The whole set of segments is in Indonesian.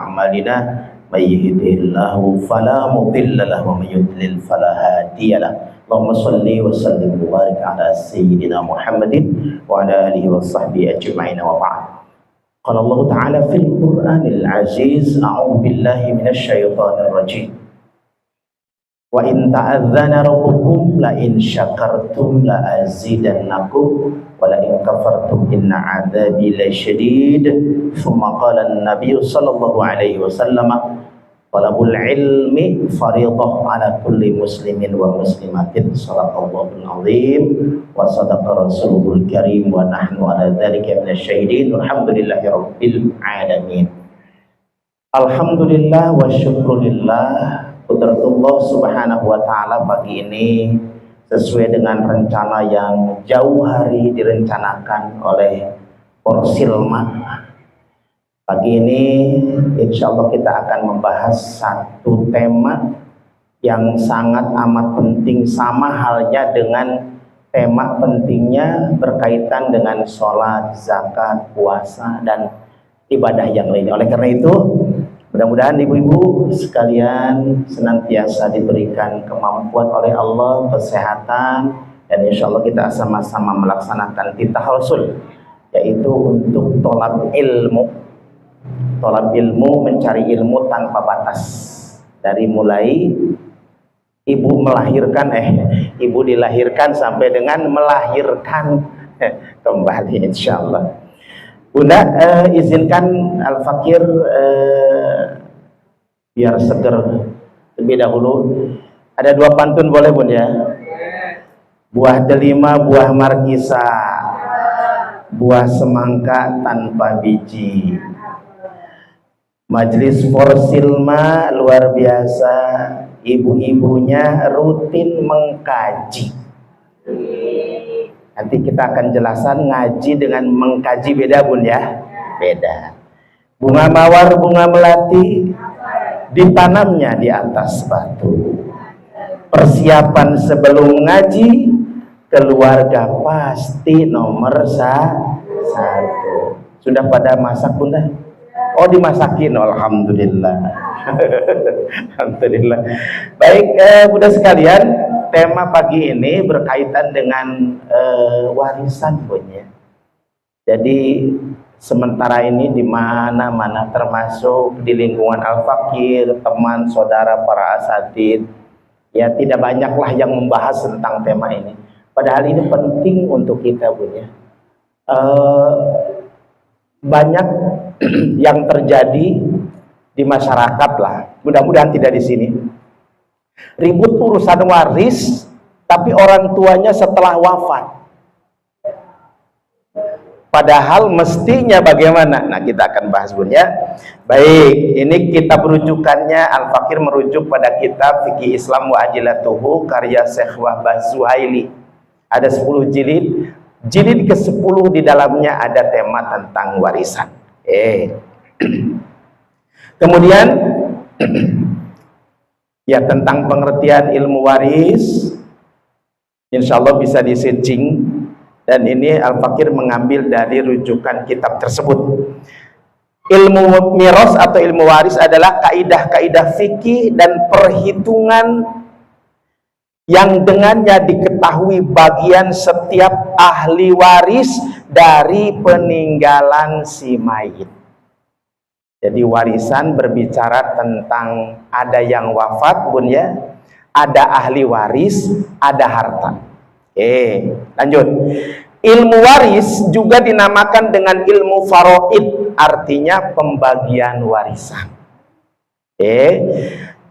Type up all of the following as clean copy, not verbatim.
أعمالنا من يهده الله فلا مضل له ومن يضلل فلا هادي له اللهم صل وسلم وبارك على سيدنا محمد وعلى آله وصحبه أجمعين وبعد قال الله تعالى في القرآن العزيز أعوذ بالله من الشيطان الرجيم وإن تأذن ربكم لئن شكرتم لأزيدنكم ولئن كفرتم إن عذابي لشديد ثم قال النبي صلى الله عليه وسلم طلب العلم فريضة على كل مسلم ومسلمة صدق الله العظيم وصدق رسوله الكريم ونحن على ذلك من الشهيدين والحمد لله رب العالمين. Alhamdulillah wa syukurillah, qudratullah subhanahu wa ta'ala pagi ini sesuai dengan rencana yang jauh hari direncanakan oleh Porsilma. Pagi ini insya Allah kita akan membahas satu tema yang sangat amat penting, sama halnya dengan tema pentingnya berkaitan dengan sholat, zakat, puasa, dan ibadah yang lainnya. Oleh karena itu, mudah-mudahan ibu-ibu sekalian senantiasa diberikan kemampuan oleh Allah, kesehatan, dan insya Allah kita sama-sama melaksanakan titahausul, yaitu untuk tolab ilmu. Tolab ilmu, mencari ilmu tanpa batas. Dari mulai ibu melahirkan, ibu dilahirkan sampai dengan melahirkan kembali insya Allah. Bunda, izinkan Al-Fakir biar seger terlebih dahulu. Ada dua pantun boleh Bun ya? Buah delima, buah markisa, buah semangka tanpa biji. Majelis Porsilma luar biasa, ibu-ibunya rutin mengkaji. Nanti kita akan jelaskan ngaji dengan mengkaji beda Bun ya, beda. Bunga mawar, bunga melati ditanamnya di atas batu. Persiapan sebelum ngaji, keluarga pasti nomor satu. Sudah pada masak Bunda? Oh dimasakin, alhamdulillah. Alhamdulillah. Baik, Bunda sekalian, tema pagi ini berkaitan dengan warisan punya. Jadi sementara ini di mana-mana, termasuk di lingkungan Al-Fakir, teman, saudara, para asatid, ya tidak banyaklah yang membahas tentang tema ini. Padahal ini penting untuk kita punya. Banyak yang terjadi di masyarakat lah. Mudah-mudahan tidak di sini. Ribut urusan waris, tapi orang tuanya setelah wafat. Padahal mestinya bagaimana? Nah, kita akan bahas Bun ya. Baik, ini kitab rujukannya Al-Fakir merujuk pada kitab Fikih Islam wa Adilatuhu karya Syekh Wahbah Zuhaili. Ada 10 jilid. Jilid ke-10 di dalamnya ada tema tentang warisan. Kemudian ya tentang pengertian ilmu waris, insya Allah bisa di-searching, dan ini Al-Fakir mengambil dari rujukan kitab tersebut. Ilmu miros atau ilmu waris adalah kaidah-kaidah fikih dan perhitungan yang dengannya diketahui bagian setiap ahli waris dari peninggalan si mayit. Jadi warisan berbicara tentang ada yang wafat Bun ya, ada ahli waris, ada harta. Lanjut. Ilmu waris juga dinamakan dengan ilmu faraid, artinya pembagian warisan.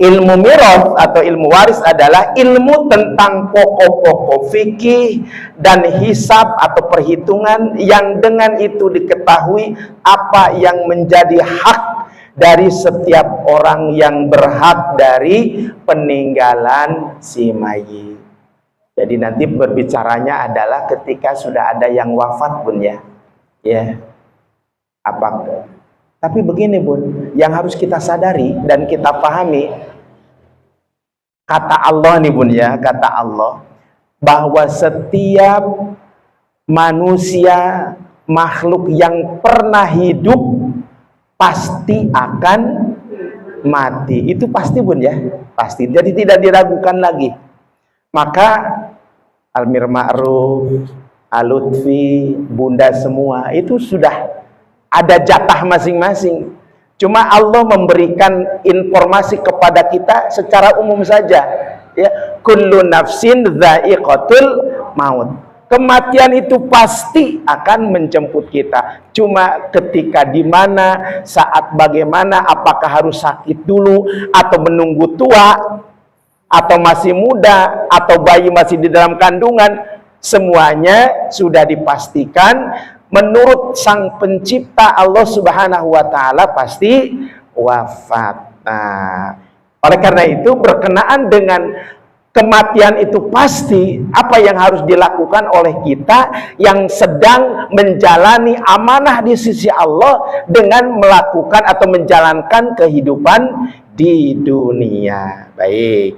Ilmu miras atau ilmu waris adalah ilmu tentang pokok-pokok fikih dan hisab atau perhitungan yang dengan itu diketahui apa yang menjadi hak dari setiap orang yang berhak dari peninggalan si mayit. Jadi nanti berbicaranya adalah ketika sudah ada yang wafat Bun ya. Ya. Apa? Tapi begini Bun, yang harus kita sadari dan kita pahami, kata Allah nih Bun ya, kata Allah bahwa setiap manusia, makhluk yang pernah hidup pasti akan mati. Itu pasti bun ya, pasti. Jadi tidak diragukan lagi. Maka Almir Ma'ruf, Alutfi, Bunda semua itu sudah ada jatah masing-masing. Cuma Allah memberikan informasi kepada kita secara umum saja. Ya, kullu nafsin dha'iqatul maut. Kematian itu pasti akan menjemput kita. Cuma ketika di mana, saat bagaimana, apakah harus sakit dulu atau menunggu tua atau masih muda atau bayi masih di dalam kandungan, semuanya sudah dipastikan menurut Sang Pencipta Allah Subhanahu wa taala pasti wafat. Nah, oleh karena itu berkenaan dengan kematian itu pasti, apa yang harus dilakukan oleh kita yang sedang menjalani amanah di sisi Allah dengan melakukan atau menjalankan kehidupan di dunia. Baik.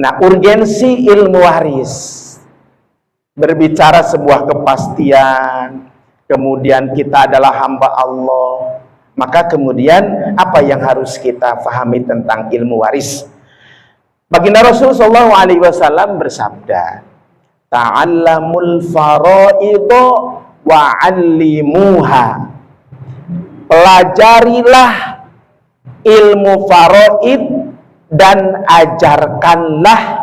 Nah, urgensi ilmu waris. Berbicara sebuah kepastian, kemudian kita adalah hamba Allah, maka kemudian apa yang harus kita pahami tentang ilmu waris? Baginda Rasulullah SAW bersabda, ta'allamul fara'idho wa'allimuha. Pelajarilah ilmu faraid dan ajarkanlah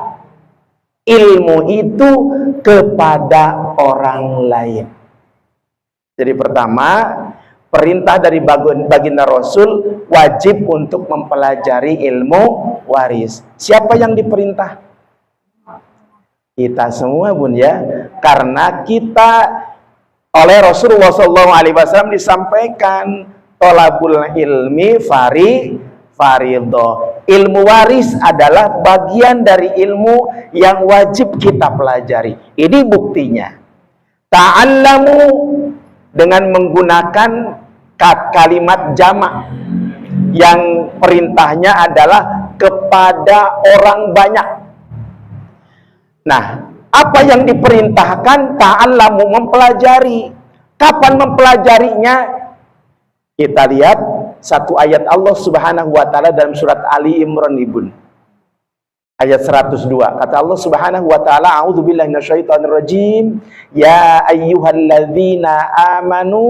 ilmu itu kepada orang lain. Jadi pertama, perintah dari baginda Rasul wajib untuk mempelajari ilmu waris. Siapa yang diperintah? Kita semua bun ya. Karena kita oleh Rasulullah SAW disampaikan tolabul ilmi faridho. Ilmu waris adalah bagian dari ilmu yang wajib kita pelajari. Ini buktinya. Ta'allamu dengan menggunakan kalimat jamak yang perintahnya adalah kepada orang banyak. Nah, apa yang diperintahkan? Ta'allamu, mempelajari. Kapan mempelajarinya? Kita lihat satu ayat Allah Subhanahu wa taala dalam surat Ali Imran ibn ayat 102. Kata Allah Subhanahu wa taala, a'udzubillahi minasyaitonirrajim, ya ayyuhalladzina amanu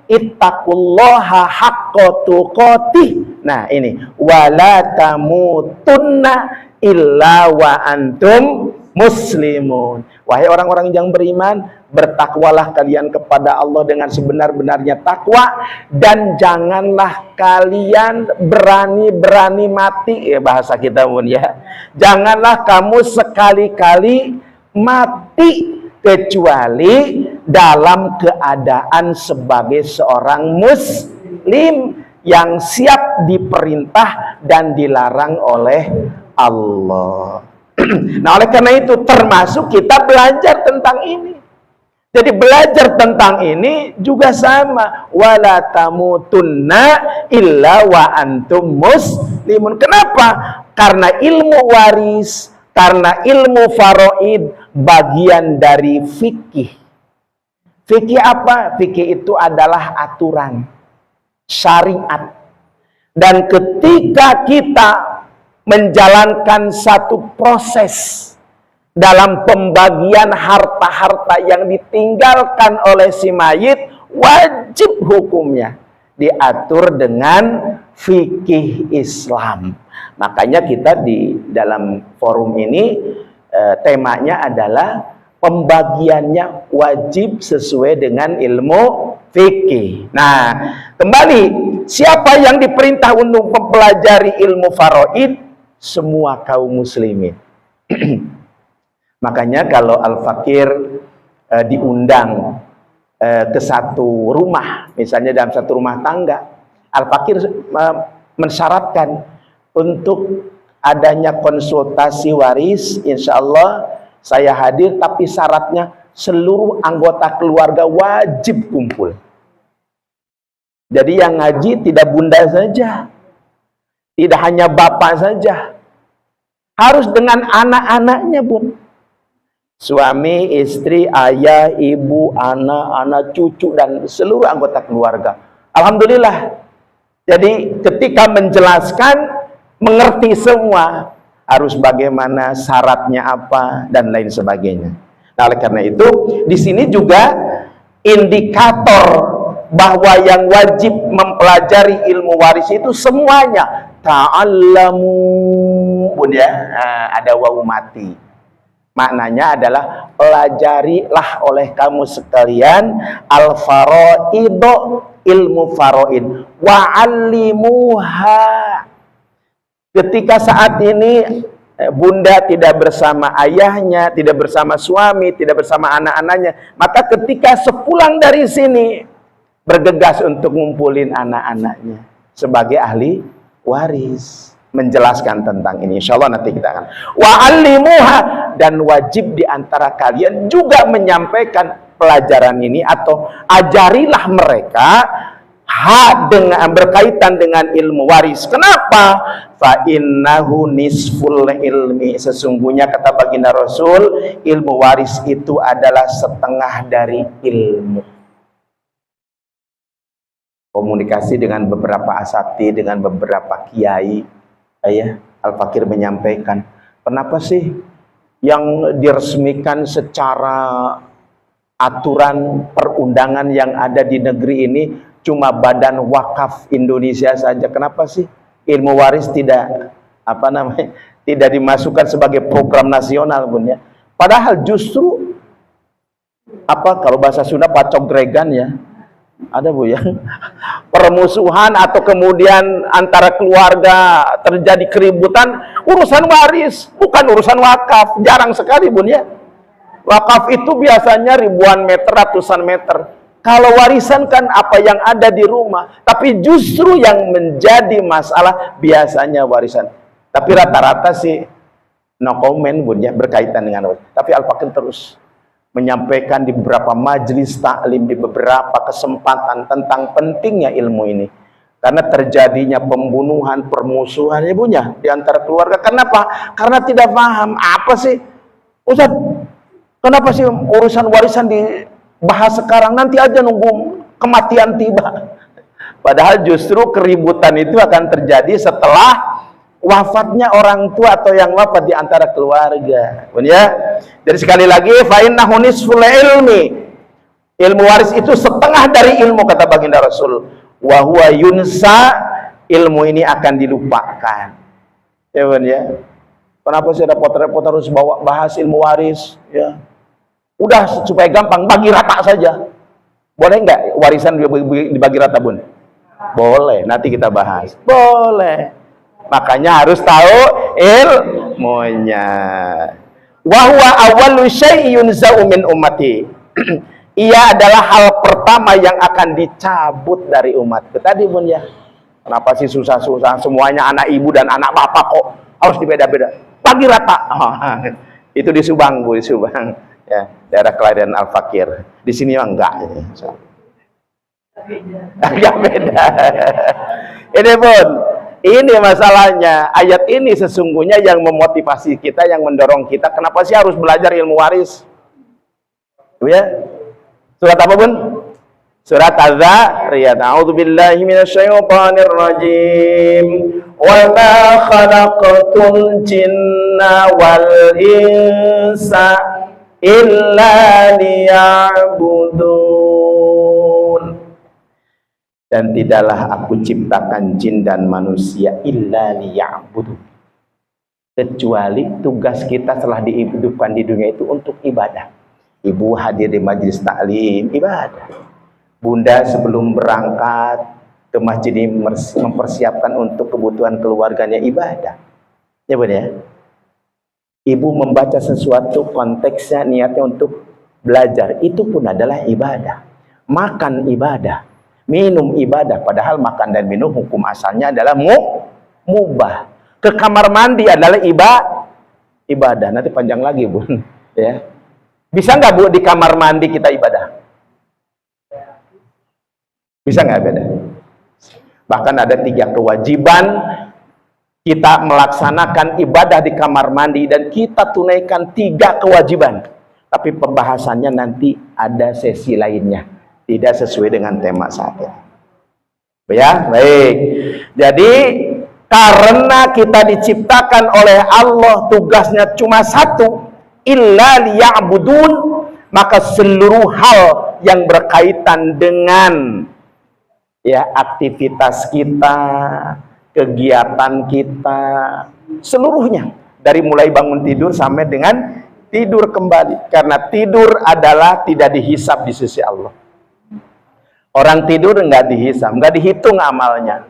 ittaqullaha haqqa tuqatih. Nah, ini wala tamutunna illa wa antum muslimun. Wahai orang-orang yang beriman, bertakwalah kalian kepada Allah dengan sebenar-benarnya takwa, dan janganlah kalian berani-berani mati, ya bahasa kita pun ya. Janganlah kamu sekali-kali mati kecuali dalam keadaan sebagai seorang muslim yang siap diperintah dan dilarang oleh Allah. Nah, oleh karena itu termasuk kita belajar tentang ini. Jadi belajar tentang ini juga sama, wala tamutunna illa wa antum muslimun. Kenapa? Karena ilmu waris, karena ilmu faraid bagian dari fikih. Fikih apa? Fikih itu adalah aturan, syariat. Dan ketika kita menjalankan satu proses dalam pembagian harta-harta yang ditinggalkan oleh si mayit, wajib hukumnya diatur dengan fikih Islam. Makanya kita di dalam forum ini temanya adalah pembagiannya wajib sesuai dengan ilmu fikih. Nah, kembali, siapa yang diperintah untuk mempelajari ilmu faraid? Semua kaum muslimin. Makanya kalau al-fakir diundang ke satu rumah, misalnya dalam satu rumah tangga, al-fakir mensyaratkan untuk adanya konsultasi waris, insya Allah saya hadir, tapi syaratnya seluruh anggota keluarga wajib kumpul. Jadi yang ngaji tidak bunda saja, tidak hanya bapak saja, harus dengan anak-anaknya bun. Suami, istri, ayah, ibu, anak-anak, cucu, dan seluruh anggota keluarga Alhamdulillah. Jadi ketika menjelaskan, mengerti semua, harus bagaimana, syaratnya apa, dan lain sebagainya. Nah, oleh karena itu, di sini juga indikator bahwa yang wajib mempelajari ilmu waris itu semuanya. Ta'allamu, bun ya, ada wawu mati. Maknanya adalah pelajarilah oleh kamu sekalian al-faraid, ilmu faraid, wa'allimuha. Ketika saat ini bunda tidak bersama ayahnya, tidak bersama suami, tidak bersama anak-anaknya, maka ketika sepulang dari sini bergegas untuk ngumpulin anak-anaknya sebagai ahli waris, menjelaskan tentang ini. Insya Allah nanti kita akan wa'allimuha, dan wajib diantara kalian juga menyampaikan pelajaran ini atau ajarilah mereka dengan berkaitan dengan ilmu waris. Kenapa? Fa innahu nisful ilmi, sesungguhnya kata baginda Rasul, ilmu waris itu adalah setengah dari ilmu. Komunikasi dengan beberapa asati, dengan beberapa kiai, ya, Al-Fakir menyampaikan, kenapa sih yang diresmikan secara aturan perundangan yang ada di negeri ini cuma Badan Wakaf Indonesia saja? Kenapa sih ilmu waris tidak tidak dimasukkan sebagai program nasional, Bun ya? Padahal justru kalau bahasa Sunda pacok gregan ya, ada Bu ya, permusuhan atau kemudian antara keluarga terjadi keributan urusan waris, bukan urusan wakaf. Jarang sekali Bun ya. Wakaf itu biasanya ribuan meter, ratusan meter. Kalau warisan kan apa yang ada di rumah. Tapi justru yang menjadi masalah biasanya warisan. Tapi rata-rata sih no comment Bun ya berkaitan dengan waris. Tapi Al-Fakir terus menyampaikan di beberapa majelis taklim, di beberapa kesempatan tentang pentingnya ilmu ini. Karena terjadinya pembunuhan, permusuhan ya Bunya di antara keluarga. Kenapa? Karena tidak paham. Apa sih Ustaz, kenapa sih urusan warisan dibahas sekarang? Nanti aja nunggu kematian tiba. Padahal justru keributan itu akan terjadi setelah wafatnya orang tua atau yang wafat di antara keluarga. Ya. Jadi sekali lagi, fa innahu nisful ilmi. Ilmu waris itu setengah dari ilmu, kata baginda Rasul. Wa huwa yunsa, ilmu ini akan dilupakan. Ya, Bun ya. Kenapa sih repot-repot harus bahas ilmu waris? Ya. Udah supaya gampang, bagi rata saja. Boleh nggak warisan dibagi rata, Bun? Boleh, nanti kita bahas. Boleh. Makanya harus tahu ilmunya. Wa huwa awwalu syai'in yunza'u min ummati. Ia adalah hal pertama yang akan dicabut dari umat. Tadi Bun ya. Kenapa sih susah-susah semuanya anak ibu dan anak bapak kok harus dibeda-beda? Bagi rata. Itu di Subang, Bu, di Subang. Ya, daerah kelahiran Al-Fakir. Di sini enggak. Agak beda. Ini Bun, ini masalahnya. Ayat ini sesungguhnya yang memotivasi kita, yang mendorong kita. Kenapa sih harus belajar ilmu waris? Ya. Surat apa Bun? Surat Az-Zariyat. A'udzubillahi minasyaitonir rajim. Wa ma khalaqtul jinna wal insa illa liya'budun. Dan tidaklah aku ciptakan jin dan manusia illa liya'budun, kecuali tugas kita setelah dihidupkan di dunia itu untuk ibadah. Ibu hadir di majelis taklim, ibadah. Bunda sebelum berangkat ke masjid ini mempersiapkan untuk kebutuhan keluarganya, ibadah. Ya Bun ya. Ibu membaca sesuatu konteksnya niatnya untuk belajar, itu pun adalah ibadah. Makan ibadah, minum ibadah, padahal makan dan minum hukum asalnya adalah mubah. Ke kamar mandi adalah ibadah. Nanti panjang lagi Bun ya. Bisa nggak Bu di kamar mandi kita ibadah? Bisa nggak beda? Bahkan ada 3 kewajiban kita melaksanakan ibadah di kamar mandi, dan kita tunaikan 3 kewajiban. Tapi pembahasannya nanti ada sesi lainnya, tidak sesuai dengan tema saat ini. Ya, baik. Jadi karena kita diciptakan oleh Allah, tugasnya cuma satu, illa liya'budun, maka seluruh hal yang berkaitan dengan ya aktivitas kita, kegiatan kita, seluruhnya dari mulai bangun tidur sampai dengan tidur kembali, karena tidur adalah tidak dihisab di sisi Allah. Orang tidur nggak dihisab, nggak dihitung amalnya.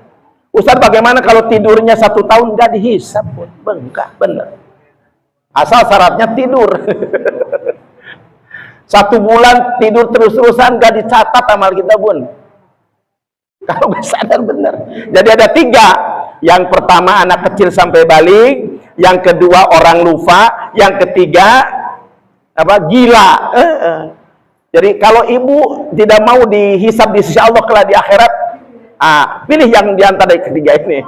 Ustaz, bagaimana kalau tidurnya 1 tahun nggak dihisab pun? Enggak, bener. Asal syaratnya tidur. 1 bulan tidur terus-terusan nggak dicatat amal kita pun. Kalau nggak sadar bener. Jadi ada 3. Yang pertama anak kecil sampai balik, yang kedua orang lupa, yang ketiga gila. Jadi kalau ibu tidak mau dihisab di sisi Allah kelak di akhirat, pilih yang diantara ketiga ini.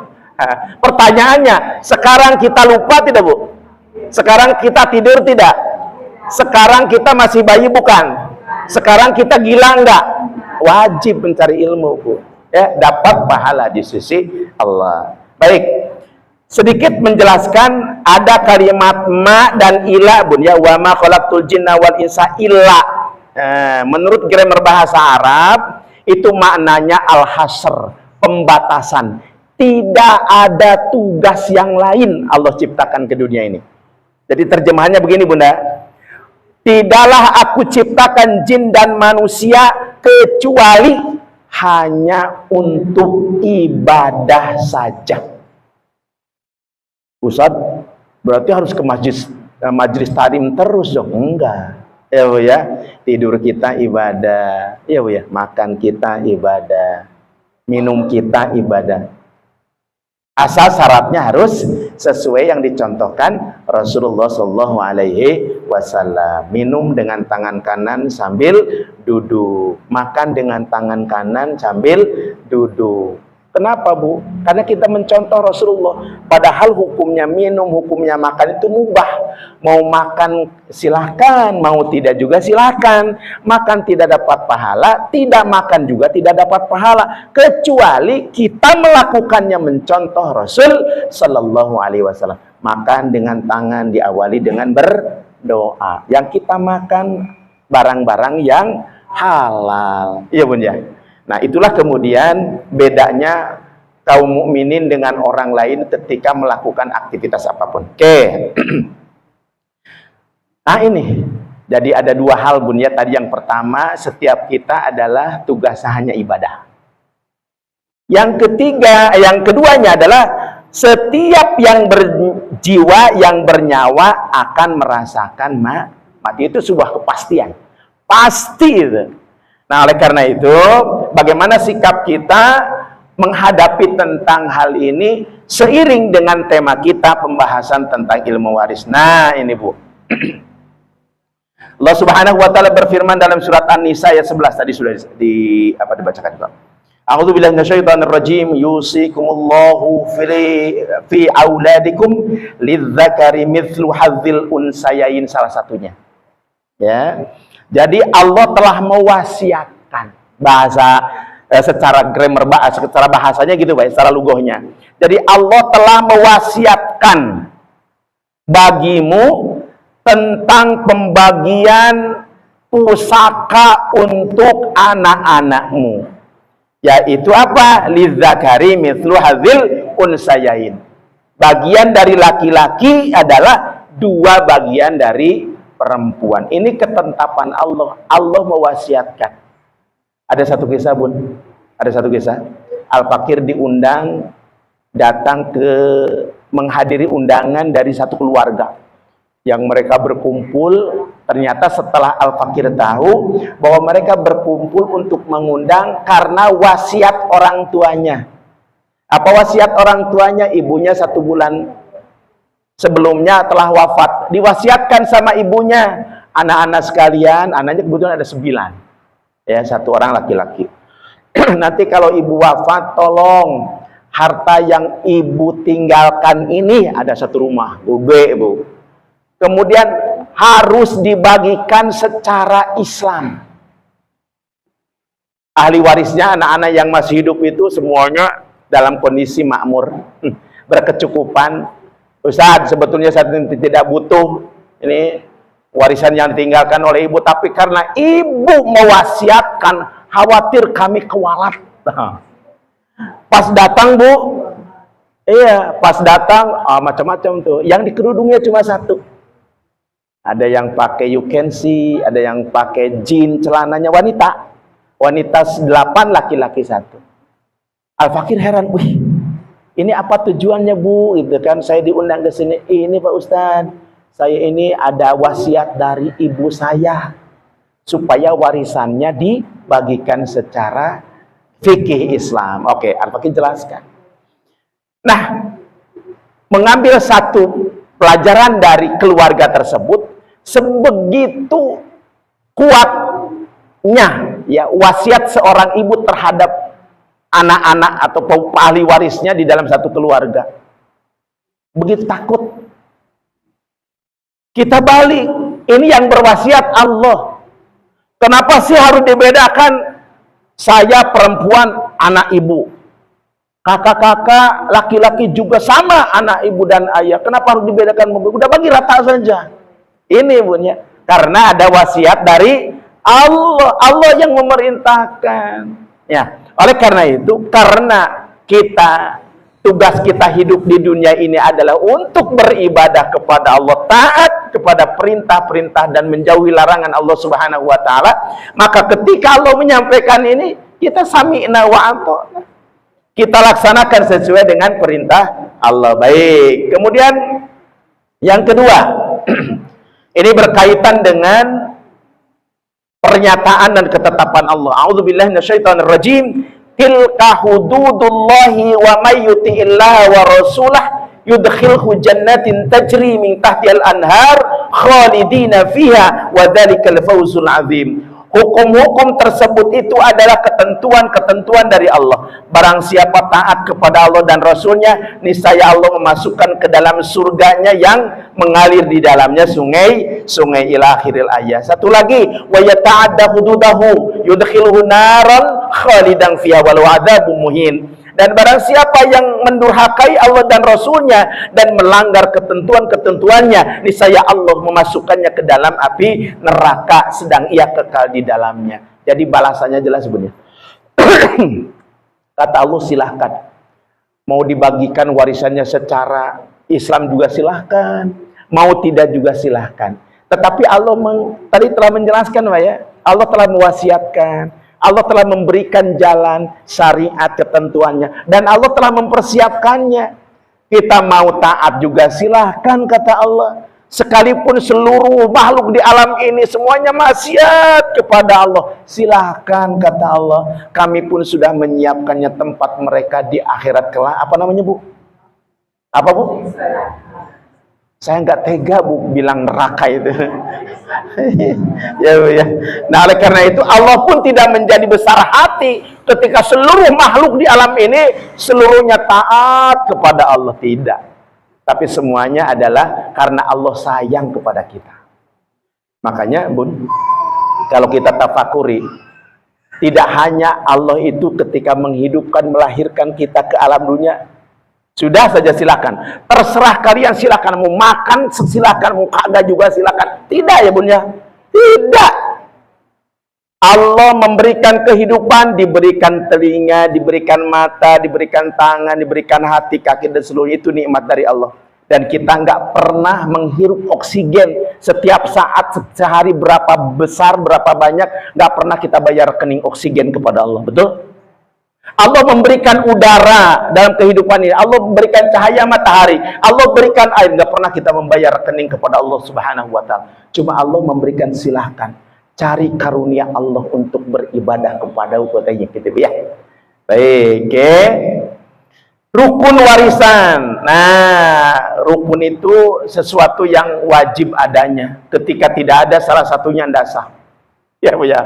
Pertanyaannya, sekarang kita lupa tidak, Bu? Sekarang kita tidur tidak? Sekarang kita masih bayi bukan? Sekarang kita gila enggak? Wajib mencari ilmu, Bu. Ya, dapat pahala di sisi Allah. Baik. Sedikit menjelaskan ada kalimat ma dan ila, Bun, ya, wa ma khalaqtul jinna wal insa illa. Menurut grammar bahasa Arab itu maknanya al-hasr, pembatasan. Tidak ada tugas yang lain Allah ciptakan ke dunia ini. Jadi terjemahannya begini, Bunda. Tidaklah aku ciptakan jin dan manusia kecuali hanya untuk ibadah saja. Ustaz, berarti harus ke majelis taklim terus dong? Enggak. Ya, Bu, ya. Tidur kita ibadah. Ya, Bu, ya. Makan kita ibadah. Minum kita ibadah. Asal syaratnya harus sesuai yang dicontohkan Rasulullah SAW. Minum dengan tangan kanan sambil duduk. Makan dengan tangan kanan sambil duduk. Kenapa, Bu? Karena kita mencontoh Rasulullah. Padahal hukumnya minum, hukumnya makan itu mubah. Mau makan silahkan, mau tidak juga silahkan. Makan tidak dapat pahala, tidak makan juga tidak dapat pahala. Kecuali kita melakukannya mencontoh Rasul Sallallahu Alaihi Wasallam. Makan dengan tangan diawali dengan berdoa. Yang kita makan barang-barang yang halal. Iya, Bun, ya. Nah, itulah kemudian bedanya kaum mukminin dengan orang lain ketika melakukan aktivitas apapun. Oke. Nah, ini. Jadi ada 2 hal, Bun, ya. Tadi yang pertama, setiap kita adalah tugasnya hanya ibadah. Yang keduanya adalah setiap yang berjiwa, yang bernyawa akan merasakan mati. Itu sebuah kepastian. Pasti itu. Nah, oleh karena itu, bagaimana sikap kita menghadapi tentang hal ini seiring dengan tema kita pembahasan tentang ilmu waris. Nah, ini, Bu. Allah Subhanahu wa taala berfirman dalam surat An-Nisa ayat 11 tadi sudah dibacakan juga. A'udzu billahi minasyaitonir rajim. Yusikumullahu fi auladikum lidzakari mithlu hadzil unsayain, salah satunya. Ya. Jadi Allah telah mewasiatkan, secara grammar secara bahasanya gitu, Pak, secara lugohnya. Jadi Allah telah mewasiatkan bagimu tentang pembagian pusaka untuk anak-anakmu. Yaitu apa? Lidzakari mithlu hadzil unsayain. Bagian dari laki-laki adalah 2 bagian dari perempuan. Ini ketetapan Allah. Allah mewasiatkan. Ada satu kisah, Bun. Ada satu kisah. Al-Fakir diundang datang menghadiri undangan dari satu keluarga. Yang mereka berkumpul, ternyata setelah Al-Fakir tahu bahwa mereka berkumpul untuk mengundang karena wasiat orang tuanya. Apa wasiat orang tuanya? Ibunya 1 bulan sebelumnya telah wafat, diwasiatkan sama ibunya, anak-anak sekalian, anaknya kebetulan ada 9, ya, 1 orang laki-laki. Nanti kalau ibu wafat, tolong harta yang ibu tinggalkan ini, ada 1 rumah, Bu, kemudian harus dibagikan secara Islam. ahli warisnya, anak-anak yang masih hidup itu semuanya dalam kondisi makmur, berkecukupan. Ustaz, sebetulnya saya tidak butuh ini warisan yang ditinggalkan oleh ibu, tapi karena ibu mewasiatkan, khawatir kami kewalat. Pas datang Bu, iya, pas datang macam-macam tuh. Yang di kerudungnya cuma satu. Ada yang pakai you can see, ada yang pakai jean, celananya wanita. Wanita 8, laki-laki 1. Al-Fakir heran, wih, ini apa tujuannya Bu? Gitu kan, saya diundang ke sini. Ini Pak Ustadz, saya ini ada wasiat dari ibu saya supaya warisannya dibagikan secara fikih Islam. Oke, Al-Fakir jelaskan. Nah, mengambil satu pelajaran dari keluarga tersebut, sebegitu kuatnya ya wasiat seorang ibu terhadap anak-anak atau ahli warisnya di dalam satu keluarga. Begitu takut. Kita balik, ini yang berwasiat Allah. Kenapa sih harus dibedakan? Saya perempuan, anak ibu. Kakak-kakak laki-laki juga sama anak ibu dan ayah. Kenapa harus dibedakan? Udah bagi rata saja. Ini Bunya, karena ada wasiat dari Allah. Allah yang memerintahkan. Ya, oleh karena itu, karena tugas kita hidup di dunia ini adalah untuk beribadah kepada Allah, taat kepada perintah-perintah dan menjauhi larangan Allah Subhanahu wa taala, maka ketika Allah menyampaikan ini, kita sami'na wa ata'na. Kita laksanakan sesuai dengan perintah Allah. Baik. Kemudian yang kedua, ini berkaitan dengan pernyataan dan ketetapan Allah. A'udzubillahi minasyaitonirrajim. Tilka hududullahi wa may yuti'illaha wa rasulah yudkhilhu jannatin tajri min tahtihal anhar khalidina fiha wa dzalikal fawzul azim. Hukum-hukum tersebut itu adalah ketentuan-ketentuan dari Allah. Barang siapa taat kepada Allah dan Rasulnya, niscaya Allah memasukkan ke dalam surganya yang mengalir di dalamnya sungai ila akhiril ayat. Satu lagi, wa yata'adda hududahu yudkhilhu naran khalidan fiha walau adzabun muhin. Dan barang siapa yang mendurhakai Allah dan Rasulnya dan melanggar ketentuan-ketentuannya, niscaya Allah memasukkannya ke dalam api neraka sedang ia kekal di dalamnya. Jadi balasannya jelas sebenarnya. Kata Allah, silahkan. Mau dibagikan warisannya secara Islam juga silahkan, mau tidak juga silahkan. Tetapi Allah tadi telah menjelaskan, Pak ya, Allah telah mewasiatkan, Allah telah memberikan jalan syariat ketentuannya, dan Allah telah mempersiapkannya. Kita mau taat juga silahkan, kata Allah. Sekalipun seluruh makhluk di alam ini semuanya maksiat kepada Allah, silahkan, kata Allah. Kami pun sudah menyiapkannya tempat mereka di akhirat kelak. Apa namanya Bu? Apa Bu? Saya nggak tega Bu bilang neraka itu. Ya Bu ya. Nah oleh karena itu Allah pun tidak menjadi besar hati ketika seluruh makhluk di alam ini seluruhnya taat kepada Allah, tidak. Tapi semuanya adalah karena Allah sayang kepada kita. Makanya Bun, kalau kita tafakuri, tidak hanya Allah itu ketika menghidupkan, melahirkan kita ke alam dunia, sudah saja silakan, terserah kalian, silakan, mau makan silakan, mau kagak juga silakan. Tidak ya Bun ya, tidak. Allah memberikan kehidupan, diberikan telinga, diberikan mata, diberikan tangan, diberikan hati, kaki, dan seluruh itu nikmat dari Allah. Dan kita nggak pernah menghirup oksigen setiap saat, sehari berapa besar, berapa banyak, nggak pernah kita bayar rekening oksigen kepada Allah, betul? Allah memberikan udara dalam kehidupan ini, Allah memberikan cahaya matahari, Allah berikan air, nggak pernah kita membayar rekening kepada Allah Subhanahu wa taala. Cuma Allah memberikan, silahkan cari karunia Allah untuk beribadah kepada katanya gitu ya. Baik, okay. Rukun warisan. Nah, rukun itu sesuatu yang wajib adanya. Ketika tidak ada salah satunya tidak sah. Ya Bu ya.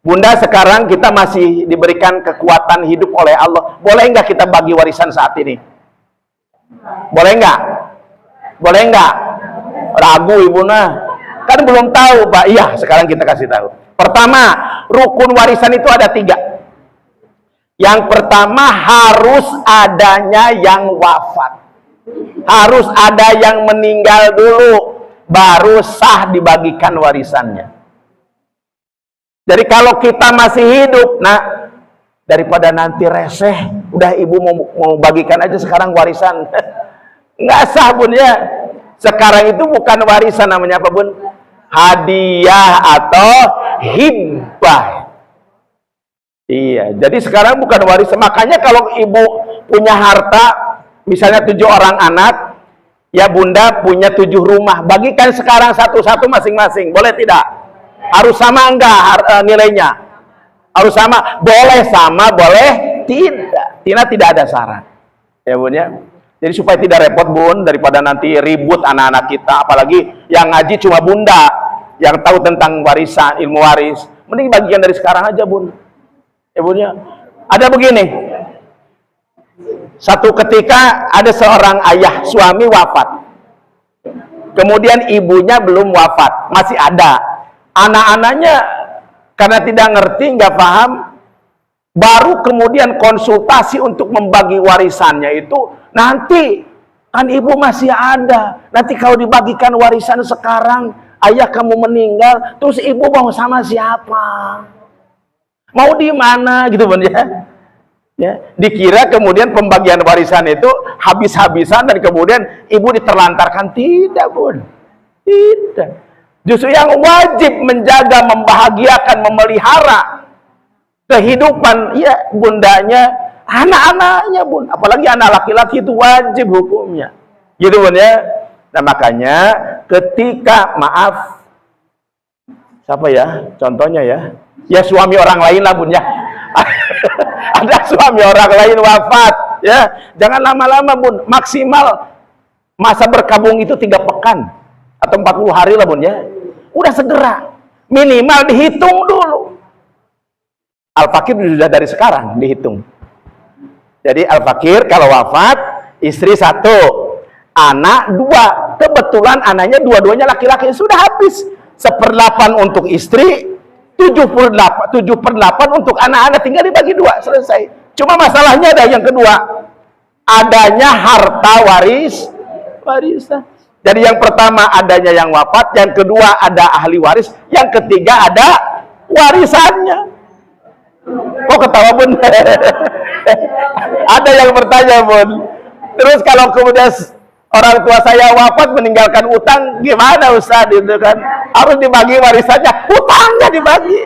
Bunda, sekarang kita masih diberikan kekuatan hidup oleh Allah. Boleh enggak kita bagi warisan saat ini? Boleh enggak? Boleh enggak? Ragu Ibu nah. Kan belum tahu Pak. Iya, sekarang kita kasih tahu. Pertama, rukun warisan itu ada 3. Yang pertama, harus adanya yang wafat. Harus ada yang meninggal dulu, baru sah dibagikan warisannya. Jadi kalau kita masih hidup, nah daripada nanti reseh, udah ibu mau bagikan aja sekarang warisan. Nggak sah bun ya. Sekarang itu bukan warisan, namanya apa bun? Hadiah atau hibah. Iya, jadi sekarang bukan warisan. Makanya kalau ibu punya harta, misalnya 7 orang anak, ya bunda punya 7 rumah, bagikan sekarang satu-satu masing-masing, boleh tidak? Harus sama enggak nilainya? Harus sama, boleh sama, boleh tidak. Tidak ada syarat. Ya bun ya. Jadi supaya tidak repot bun, daripada nanti ribut anak-anak kita, apalagi yang ngaji cuma bunda, yang tahu tentang warisan, ilmu waris, mending bagian dari sekarang aja bun. Ya bun ya. Ada begini, satu ketika ada seorang ayah, suami wafat, kemudian ibunya belum wafat, masih ada. Anak-anaknya karena tidak ngerti, nggak paham, baru kemudian konsultasi untuk membagi warisannya itu, nanti kan ibu masih ada, nanti kalau dibagikan warisan sekarang, ayah kamu meninggal, terus ibu mau sama siapa? Mau di mana gitu bun ya? Ya, dikira kemudian pembagian warisan itu habis-habisan dan kemudian ibu diterlantarkan. Tidak bun, tidak. Justru yang wajib menjaga, membahagiakan, memelihara kehidupan ya bundanya, anak-anaknya bun. Apalagi anak laki-laki itu wajib hukumnya. Gitu bun ya. Nah makanya ketika, maaf, siapa ya contohnya ya? Ya suami orang lain lah bun ya. Ada suami orang lain wafat ya, jangan lama-lama bun, maksimal masa berkabung itu 3 pekan atau 40 hari lah bun ya. Udah segera, minimal dihitung dulu. Al-fakir sudah dari sekarang dihitung. Jadi al-fakir kalau wafat, istri 1, anak 2. Kebetulan anaknya dua-duanya laki-laki, sudah habis. 1/8 untuk istri, 7/8 untuk anak-anak, tinggal dibagi 2, selesai. Cuma masalahnya ada yang kedua, adanya harta warisan. Jadi yang pertama adanya yang wafat, yang kedua ada ahli waris, yang ketiga ada warisannya. Kok ketawa bun? Ada yang bertanya bun, terus kalau kemudian orang tua saya wafat meninggalkan utang, gimana Ustaz? Itu kan harus dibagi warisannya, utangnya dibagi.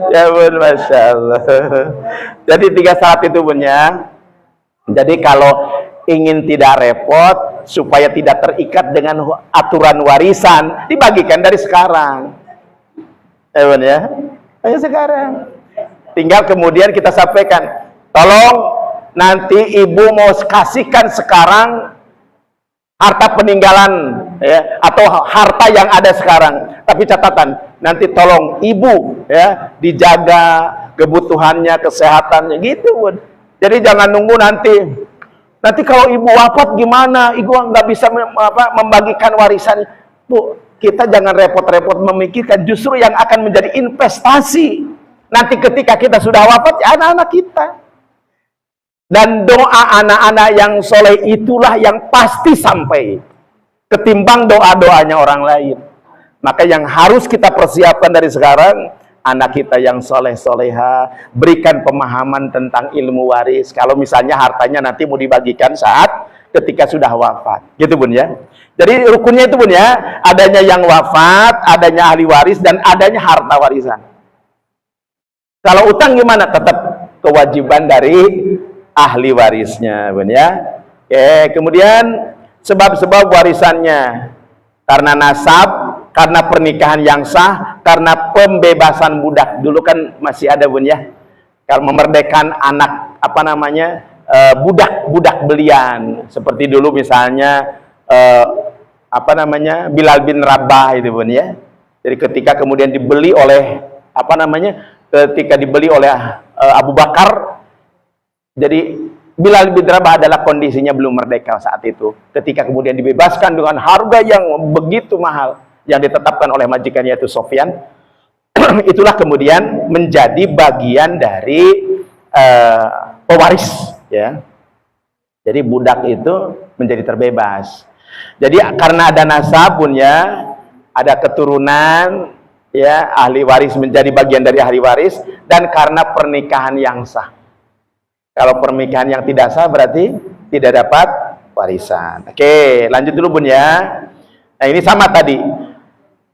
Ya bun, masya Allah. Jadi 3 syarat itu bun ya. Jadi kalau ingin tidak repot, supaya tidak terikat dengan aturan warisan, dibagikan dari sekarang. Ya bun ya. Ayo sekarang. Tinggal kemudian kita sampaikan, tolong nanti ibu mau kasihkan sekarang harta peninggalan ya, atau harta yang ada sekarang, tapi catatan nanti tolong ibu ya dijaga kebutuhannya, kesehatannya gitu bun. Jadi jangan nunggu nanti kalau ibu wafat gimana, ibu nggak bisa membagikan warisan. Bu, kita jangan repot-repot memikirkan, justru yang akan menjadi investasi nanti ketika kita sudah wafat ya anak-anak kita. Dan doa anak-anak yang soleh itulah yang pasti sampai, ketimbang doa-doanya orang lain. Maka yang harus kita persiapkan dari sekarang, anak kita yang soleh-soleha, berikan pemahaman tentang ilmu waris. Kalau misalnya hartanya nanti mau dibagikan saat ketika sudah wafat, gitu bun ya. Jadi rukunnya itu bun ya, adanya yang wafat, adanya ahli waris, dan adanya harta warisan. Kalau utang gimana? Tetap kewajiban dari ahli warisnya bun ya. Oke, kemudian sebab-sebab warisannya, karena nasab, karena pernikahan yang sah, karena pembebasan budak. Dulu kan masih ada bun ya, kalau memerdekakan anak budak belian, seperti dulu misalnya Bilal bin Rabah itu bun ya. Jadi ketika kemudian dibeli oleh Abu Bakar, jadi Bilal bin Rabah adalah kondisinya belum merdeka saat itu. Ketika kemudian dibebaskan dengan harga yang begitu mahal, yang ditetapkan oleh majikannya yaitu Sofyan. Itulah kemudian menjadi bagian dari pewaris, ya. Jadi budak itu menjadi terbebas. Jadi karena ada nasabun, ya, ada keturunan, ya, ahli waris menjadi bagian dari ahli waris, dan karena pernikahan yang sah. Kalau pernikahan yang tidak sah berarti tidak dapat warisan. Oke, lanjut dulu Bun, ya. Nah ini sama tadi.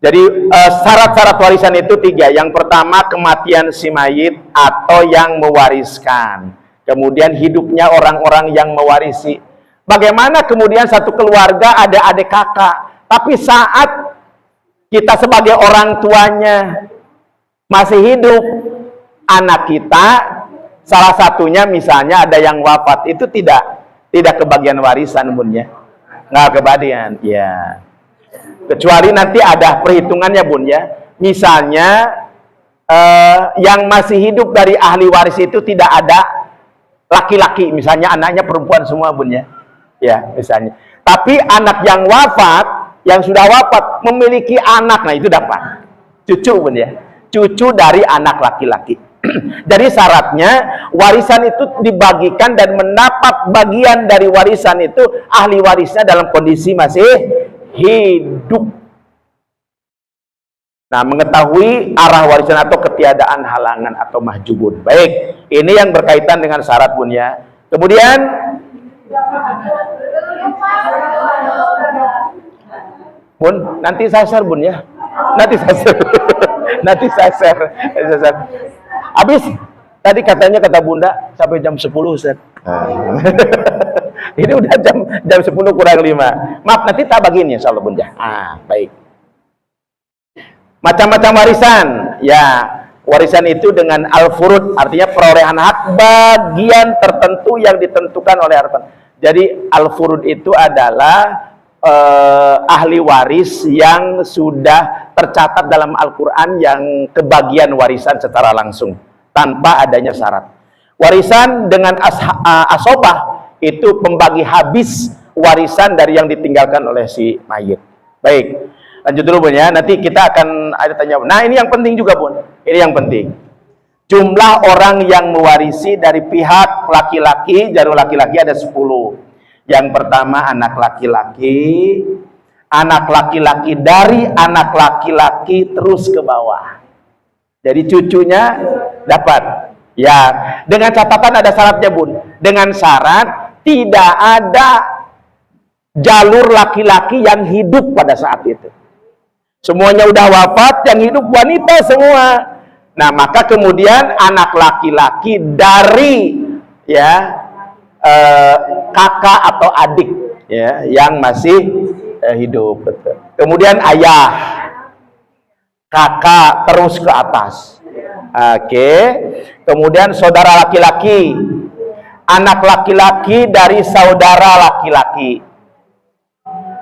Jadi syarat-syarat warisan itu 3. Yang pertama kematian si mayit atau yang mewariskan. Kemudian hidupnya orang-orang yang mewarisi. Bagaimana kemudian satu keluarga ada adik kakak, tapi saat kita sebagai orang tuanya masih hidup, anak kita salah satunya misalnya ada yang wafat, itu tidak kebagian warisan Bun, ya. Nggak kebagian, ya. Kecuali nanti ada perhitungannya Bun, ya. Misalnya yang masih hidup dari ahli waris itu tidak ada laki-laki, misalnya anaknya perempuan semua Bun, ya. Ya, misalnya. Tapi anak yang wafat, yang sudah wafat memiliki anak, nah itu dapat cucu Bun, ya. Cucu dari anak laki-laki. Jadi syaratnya warisan itu dibagikan dan mendapat bagian dari warisan itu ahli warisnya dalam kondisi masih hidup. Nah, mengetahui arah warisan atau ketiadaan halangan atau mahjubun. Baik, ini yang berkaitan dengan syarat Bun, ya. Kemudian Bun, nanti saya share Bun, ya. Nanti saya share. Nanti saya share. Habis tadi katanya kata Bunda sampai jam 10 Ustaz. Ini udah jam 10 kurang 5. Maaf, nanti tak bagiin insyaallah Bunda. Baik. Macam-macam warisan, ya. Warisan itu dengan al-furud, artinya perolehan hak bagian tertentu yang ditentukan oleh harta. Jadi al-furud itu adalah ahli waris yang sudah tercatat dalam Al-Quran yang kebagian warisan secara langsung tanpa adanya syarat. Warisan dengan asobah itu pembagi habis warisan dari yang ditinggalkan oleh si mayit. Baik. Lanjut dulu Bun, ya. Nanti kita akan ada tanya. Nah ini yang penting juga Bun. Ini yang penting. Jumlah orang yang mewarisi dari pihak laki-laki, jalur laki-laki ada 10. Yang pertama anak laki-laki. Anak laki-laki dari anak laki-laki terus ke bawah. Jadi cucunya dapat. Ya, dengan catatan ada syaratnya Bun. Dengan syarat tidak ada jalur laki-laki yang hidup pada saat itu. Semuanya udah wafat, yang hidup wanita semua. Nah, maka kemudian anak laki-laki dari kakak atau adik, ya, yang masih hidup. Betul. Kemudian ayah, kakak terus ke atas. Oke. Kemudian saudara laki-laki, anak laki-laki dari saudara laki-laki.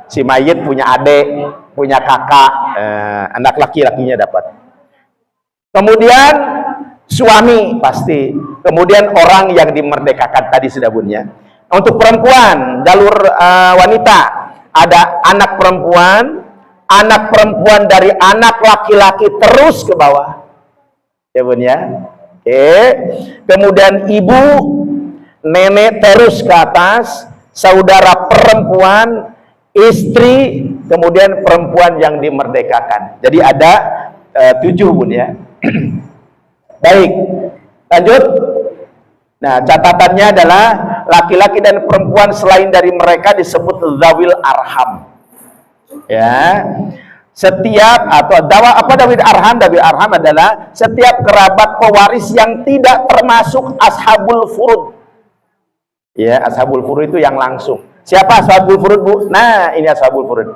Si mayit punya adik, punya kakak, anak laki-lakinya dapat. Kemudian suami pasti. Kemudian orang yang dimerdekakan tadi sudah Bun, ya. Untuk perempuan, jalur wanita ada anak perempuan dari anak laki-laki terus ke bawah, ya Bun, ya. Oke. Kemudian ibu, nenek terus ke atas, saudara perempuan, istri, kemudian perempuan yang dimerdekakan. Jadi ada 7 Bun, ya. Baik, lanjut. Nah, catatannya adalah laki-laki dan perempuan selain dari mereka disebut zawil arham. Ya. Setiap atau zawil arham, zawil arham adalah setiap kerabat pewaris yang tidak termasuk ashabul furud. Ya, ashabul furud itu yang langsung. Siapa ashabul furud, Bu? Nah, ini ashabul furud.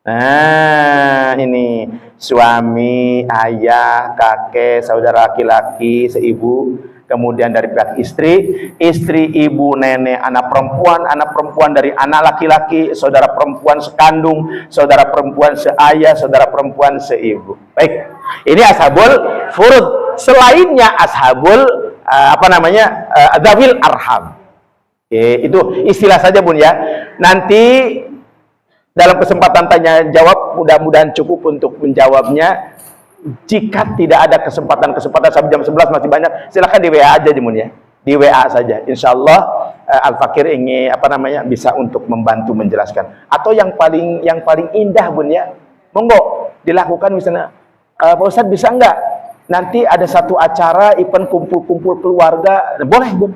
Nah, ini suami, ayah, kakek, saudara laki-laki, seibu, kemudian dari pihak istri, ibu, nenek, anak perempuan dari anak laki-laki, saudara perempuan sekandung, saudara perempuan seayah, saudara perempuan seibu. Baik, ini ashabul furud. Selainnya ashabul zawil arham. Oke, itu istilah saja Bun, ya. Nanti Dalam kesempatan tanya jawab, mudah-mudahan cukup untuk menjawabnya. Jika tidak ada kesempatan sampai jam 11 masih banyak, silakan di WA aja Bun ya. Di WA saja. Insya Allah Al-Fakir ingin bisa untuk membantu menjelaskan. Atau yang paling indah Bun ya, monggo dilakukan misalnya, Pak Ustadz bisa enggak? Nanti ada satu acara event kumpul-kumpul keluarga, boleh Bun.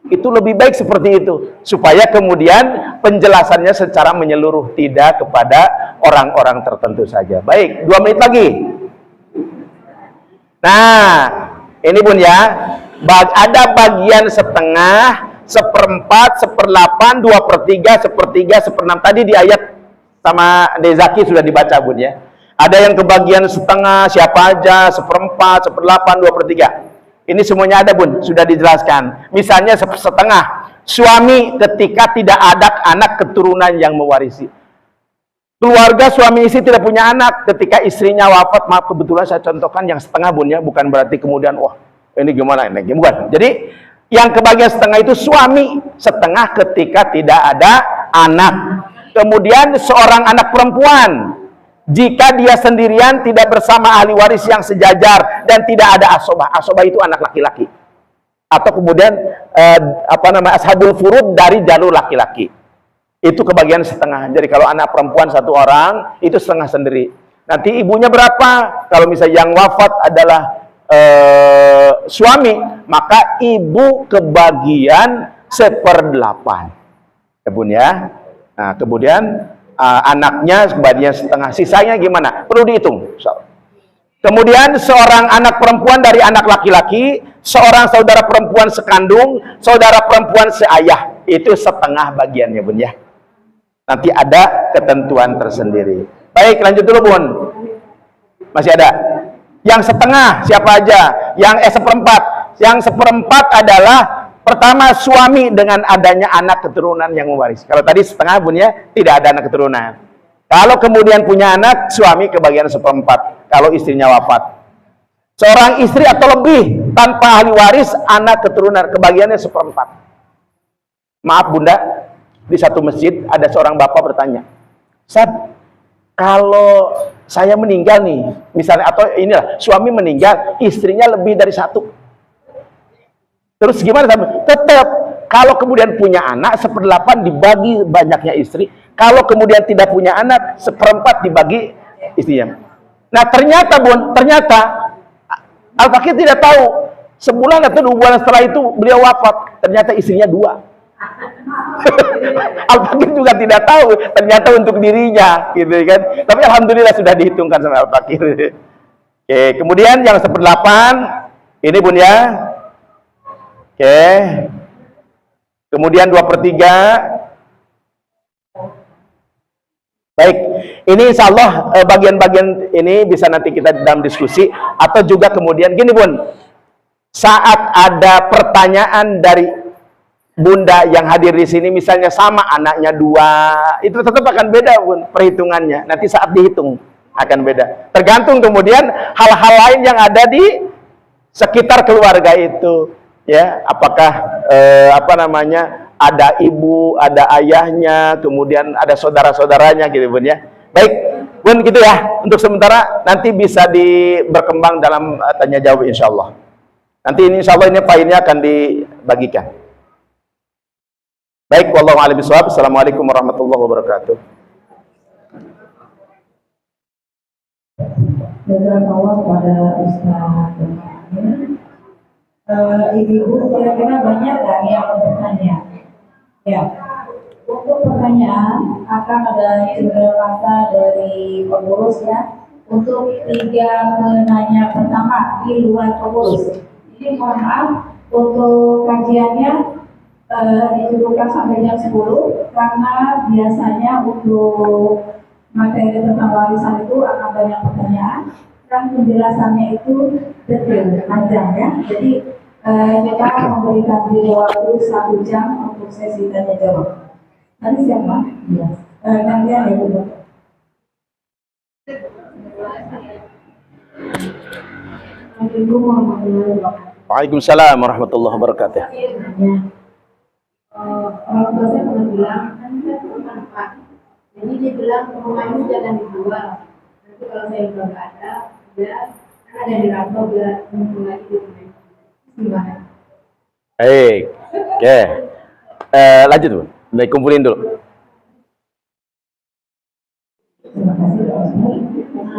Itu lebih baik seperti itu, supaya kemudian penjelasannya secara menyeluruh, tidak kepada orang-orang tertentu saja. Baik, 2 menit lagi. Nah, ini Bun ya, ada bagian setengah, 1/4, 1/8, 2/3, 1/3, 1/6. Tadi di ayat sama Dezaki sudah dibaca Bun ya. Ada yang kebagian setengah, siapa aja, 1/4, 1/8, 2/3. Ini semuanya ada Bun, sudah dijelaskan. Misalnya setengah, suami ketika tidak ada anak keturunan yang mewarisi. Keluarga suami istri tidak punya anak, ketika istrinya wafat, maaf kebetulan saya contohkan yang setengah Bun ya, bukan berarti kemudian wah ini gimana ini, bukan. Jadi yang kebagian setengah itu suami, setengah ketika tidak ada anak. Kemudian seorang anak perempuan, jika dia sendirian tidak bersama ahli waris yang sejajar dan tidak ada asobah. Asobah itu anak laki-laki. Atau kemudian ashabul furud dari jalur laki-laki. Itu kebagian setengah. Jadi kalau anak perempuan 1 orang, itu setengah sendiri. Nanti ibunya berapa? Kalau misalnya yang wafat adalah suami, maka ibu kebagian 1/8. Ya Bun ya. Nah, kemudian anaknya kebagian setengah. Sisanya gimana? Perlu dihitung. Kemudian seorang anak perempuan dari anak laki-laki, seorang saudara perempuan sekandung, saudara perempuan seayah. Itu setengah bagiannya Bun ya. Nanti ada ketentuan tersendiri. Baik, lanjut dulu Bun. Masih ada? Yang setengah siapa aja? Yang 1/4. Yang 1/4 adalah pertama suami dengan adanya anak keturunan yang mewaris. Kalau tadi setengah Bun ya, tidak ada anak keturunan. Kalau kemudian punya anak, suami kebagian 1/4. Kalau istrinya wafat. Seorang istri atau lebih tanpa ahli waris, anak keturunan kebagiannya 1/4. Maaf Bunda, di satu masjid ada seorang bapak bertanya, Ustaz, kalau saya meninggal nih, misalnya, atau inilah, suami meninggal, istrinya lebih dari 1. Terus gimana? Tetap, kalau kemudian punya anak, 1/8 dibagi banyaknya istri. Kalau kemudian tidak punya anak, 1/4 dibagi istrinya. Nah ternyata Bun, Al-Fakir tidak tahu. Sebulan atau 2 bulan setelah itu, beliau wafat. Ternyata istrinya 2. Al-Fakir juga tidak tahu, ternyata untuk dirinya, gitu kan. Tapi alhamdulillah sudah dihitungkan sama Al-Fakir. Oke, kemudian yang 1/8 ini Bun ya. Oke. Kemudian 2/3. Baik, ini insya Allah bagian-bagian ini bisa nanti kita dalam diskusi, atau juga kemudian gini Bun, saat ada pertanyaan dari Bunda yang hadir di sini, misalnya sama anaknya 2, itu tetap akan beda Bun perhitungannya. Nanti saat dihitung akan beda. Tergantung kemudian hal-hal lain yang ada di sekitar keluarga itu, ya. Apakah ada ibu, ada ayahnya, kemudian ada saudara-saudaranya, gitu Bun ya. Baik Bun, gitu ya. Untuk sementara nanti bisa berkembang dalam tanya jawab insya Allah. Nanti ini insya Allah ini poinnya akan dibagikan. Baik, wallahu a'lam bishawab. Assalamualaikum warahmatullahi wabarakatuh. Jazakallah kepada Ustaz. Ibu kira-kira banyak nggak yang bertanya? Ya, untuk pertanyaan akan ada kata dari pengurus ya. Untuk 3 penanya pertama di luar pengurus. Ini mohon maaf untuk kajiannya dicukupkan sampai jam 10 karena biasanya untuk materi tentang warisan itu akan banyak pertanyaan dan penjelasannya itu detail, panjang ya. Jadi kita memberikan waktu 1 jam untuk sesi tanya jawab. Tadi siapa? Ya. Gantian ya Bu. Waalaikumsalam warahmatullahi wabarakatuh. Orang tua saya pernah bilang, kan saya bermanfaat Jadi dia bilang rumah ini jangan dijual. Nanti kalau saya udah nggak ada, ya kan ada di rantau biar mumpung lagi di rumah. Gimana? Baik, oke. Lanjut Bu, kumpulin dulu. Terima kasih Pak Osman.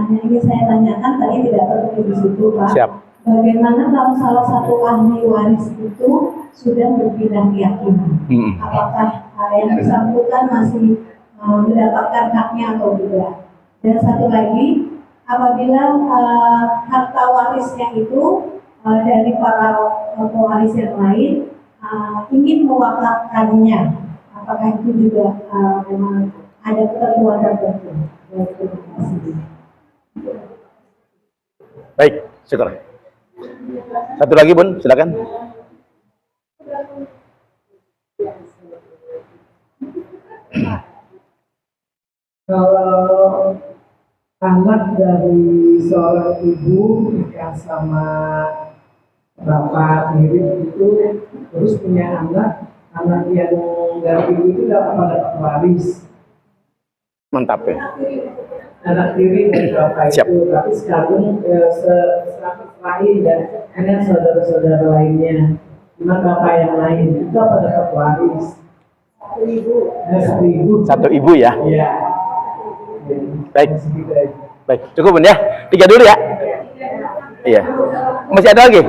Yang ingin saya tanyakan tadi tidak tertulis di situ Pak. Siap. Bagaimana kalau salah satu ahli waris itu sudah berpindah keyakinan? Apakah yang bersangkutan masih mendapatkan haknya atau tidak? Dan satu lagi, apabila harta warisnya itu dari para pewaris yang lain ingin mewakafkannya, apakah itu juga memang ada ketentuan tertentu? Terima kasih. Baik, syukur. Satu lagi Bun, silakan. Kalau anak dari seorang ibu nikah sama bapak mirip itu, terus punya anak yang dari ibu itu dapat waris. Mantap ya. Anak tiri dari bapak Siap. itu, tapi sekarang lain dan ada saudara-saudara lainnya. Cuma bapak yang lain itu apa dapat waris? Satu ibu ya. Iya. Baik. Baik, cukup Bun ya. 3 dulu ya. Iya. Masih ada lagi?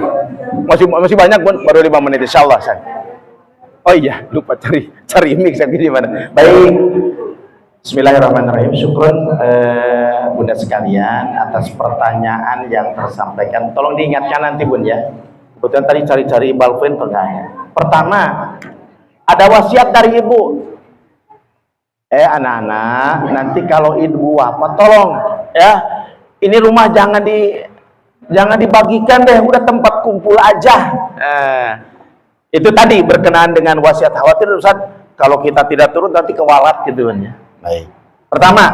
Masih banyak Bun, baru 5 menit insyaallah saya. Oh iya, lupa cari mix yang di mana. Baik. Bismillahirrahmanirrahim. Syukron Bunda sekalian atas pertanyaan yang tersampaikan. Tolong diingatkan nanti Bun ya. Kebetulan tadi cari-cari balpen tengahnya. Pertama, ada wasiat dari ibu. Anak-anak, nanti kalau ibu wafat tolong ya. Ini rumah jangan dibagikan deh, udah tempat kumpul aja. Itu tadi berkenaan dengan wasiat. Khawatir Ustaz, kalau kita tidak turun nanti kewalat gitu ya. Baik. Pertama,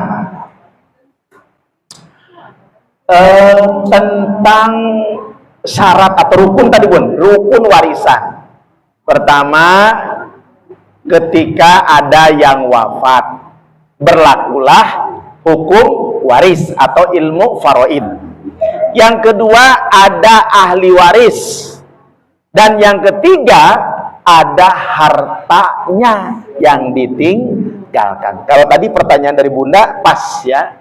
tentang syarat atau rukun tadi Bun, rukun warisan. Pertama, ketika ada yang wafat, berlakulah hukum waris atau ilmu faraid. Yang kedua, ada ahli waris. Dan yang ketiga, ada hartanya yang ditinggalkan. Kalau tadi pertanyaan dari Bunda pas ya.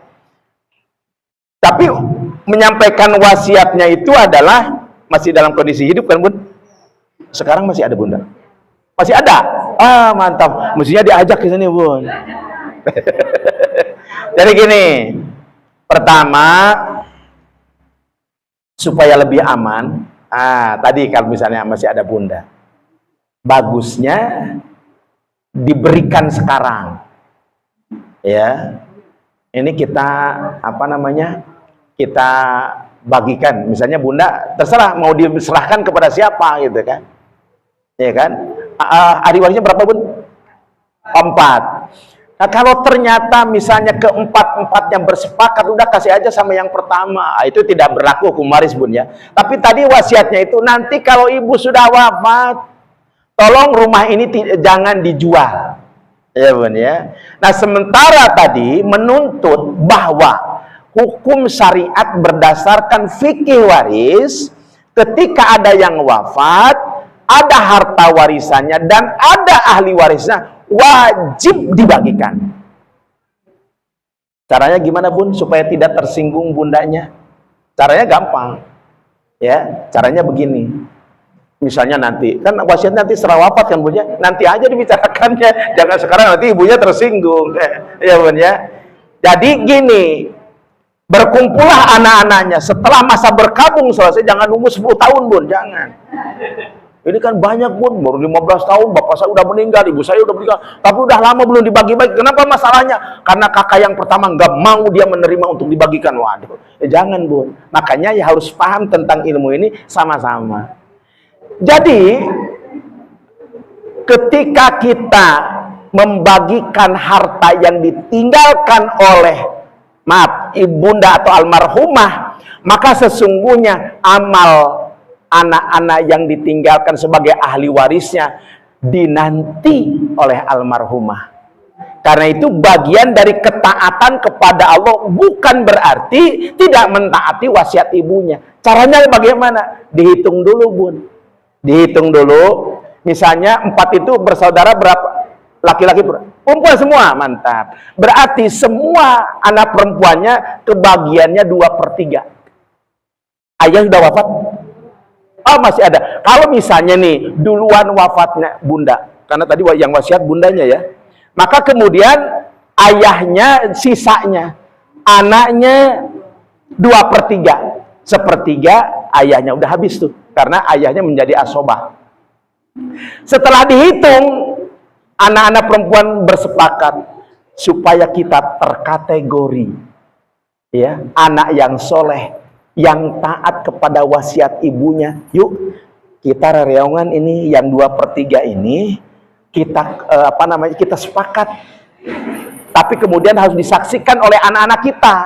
Tapi menyampaikan wasiatnya itu adalah masih dalam kondisi hidup kan Bun? Sekarang masih ada Bunda? Masih ada? Ah mantap, mestinya diajak ke sini Bun. Jadi gini, pertama supaya lebih aman, tadi kalau misalnya masih ada Bunda, bagusnya diberikan sekarang ya. Ini kita kita bagikan, misalnya Bunda terserah mau diserahkan kepada siapa gitu kan ya kan. Ahli warisnya berapa Bun? 4. Nah kalau ternyata misalnya keempat-empatnya bersepakat, udah kasih aja sama yang pertama, itu tidak berlaku hukum waris Bun ya. Tapi tadi wasiatnya itu, nanti kalau ibu sudah wafat, tolong rumah ini jangan dijual ya Bun ya. Nah sementara tadi menuntut bahwa hukum syariat berdasarkan fikih waris, ketika ada yang wafat, ada harta warisannya dan ada ahli warisnya, wajib dibagikan. Caranya gimana Bun supaya tidak tersinggung bundanya? Caranya gampang ya, caranya begini. Misalnya nanti, kan wasiatnya nanti setelah wafat kan Bun ya, nanti aja dibicarakannya, jangan sekarang nanti ibunya tersinggung ya Bun ya. Jadi gini, berkumpullah anak-anaknya setelah masa berkabung selesai, jangan nunggu 10 tahun Bun, jangan. Ini kan banyak Bun, baru 15 tahun bapak saya udah meninggal, ibu saya udah meninggal, tapi udah lama belum dibagi-bagi. Kenapa masalahnya? Karena kakak yang pertama nggak mau dia menerima untuk dibagikan. Waduh, jangan Bun. Makanya ya harus paham tentang ilmu ini sama-sama. Jadi ketika kita membagikan harta yang ditinggalkan oleh ibunda atau almarhumah, maka sesungguhnya amal anak-anak yang ditinggalkan sebagai ahli warisnya dinanti oleh almarhumah. Karena itu bagian dari ketaatan kepada Allah, bukan berarti tidak mentaati wasiat ibunya. Caranya bagaimana? Dihitung dulu, Bun. Dihitung dulu. Misalnya 4 itu bersaudara berapa? Laki-laki perempuan semua, mantap. Berarti semua anak perempuannya kebagiannya 2/3. Ayah sudah wafat? Oh, masih ada. Kalau misalnya nih duluan wafatnya bunda, karena tadi yang wasiat bundanya ya, maka kemudian ayahnya sisanya, anaknya 2/3, 1/3 ayahnya udah habis tuh, karena ayahnya menjadi asobah. Setelah dihitung, anak-anak perempuan bersepakat supaya kita terkategori ya anak yang soleh, yang taat kepada wasiat ibunya. Yuk kita reungan ini yang 2/3 ini kita kita sepakat. Tapi kemudian harus disaksikan oleh anak-anak kita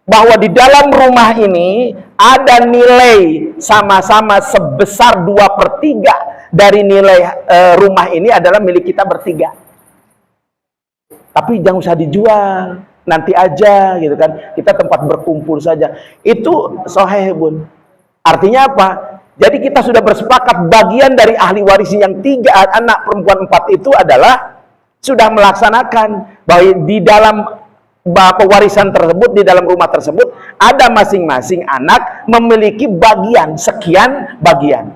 bahwa di dalam rumah ini ada nilai sama-sama sebesar 2/3 dari nilai rumah ini adalah milik kita bertiga. Tapi jangan usah dijual, nanti aja gitu kan. Kita tempat berkumpul saja. Itu sahih, Bun. Artinya apa? Jadi kita sudah bersepakat bagian dari ahli waris yang 3 anak perempuan 4 itu adalah sudah melaksanakan bahwa di dalam pewarisan tersebut, di dalam rumah tersebut ada masing-masing anak memiliki bagian sekian bagian.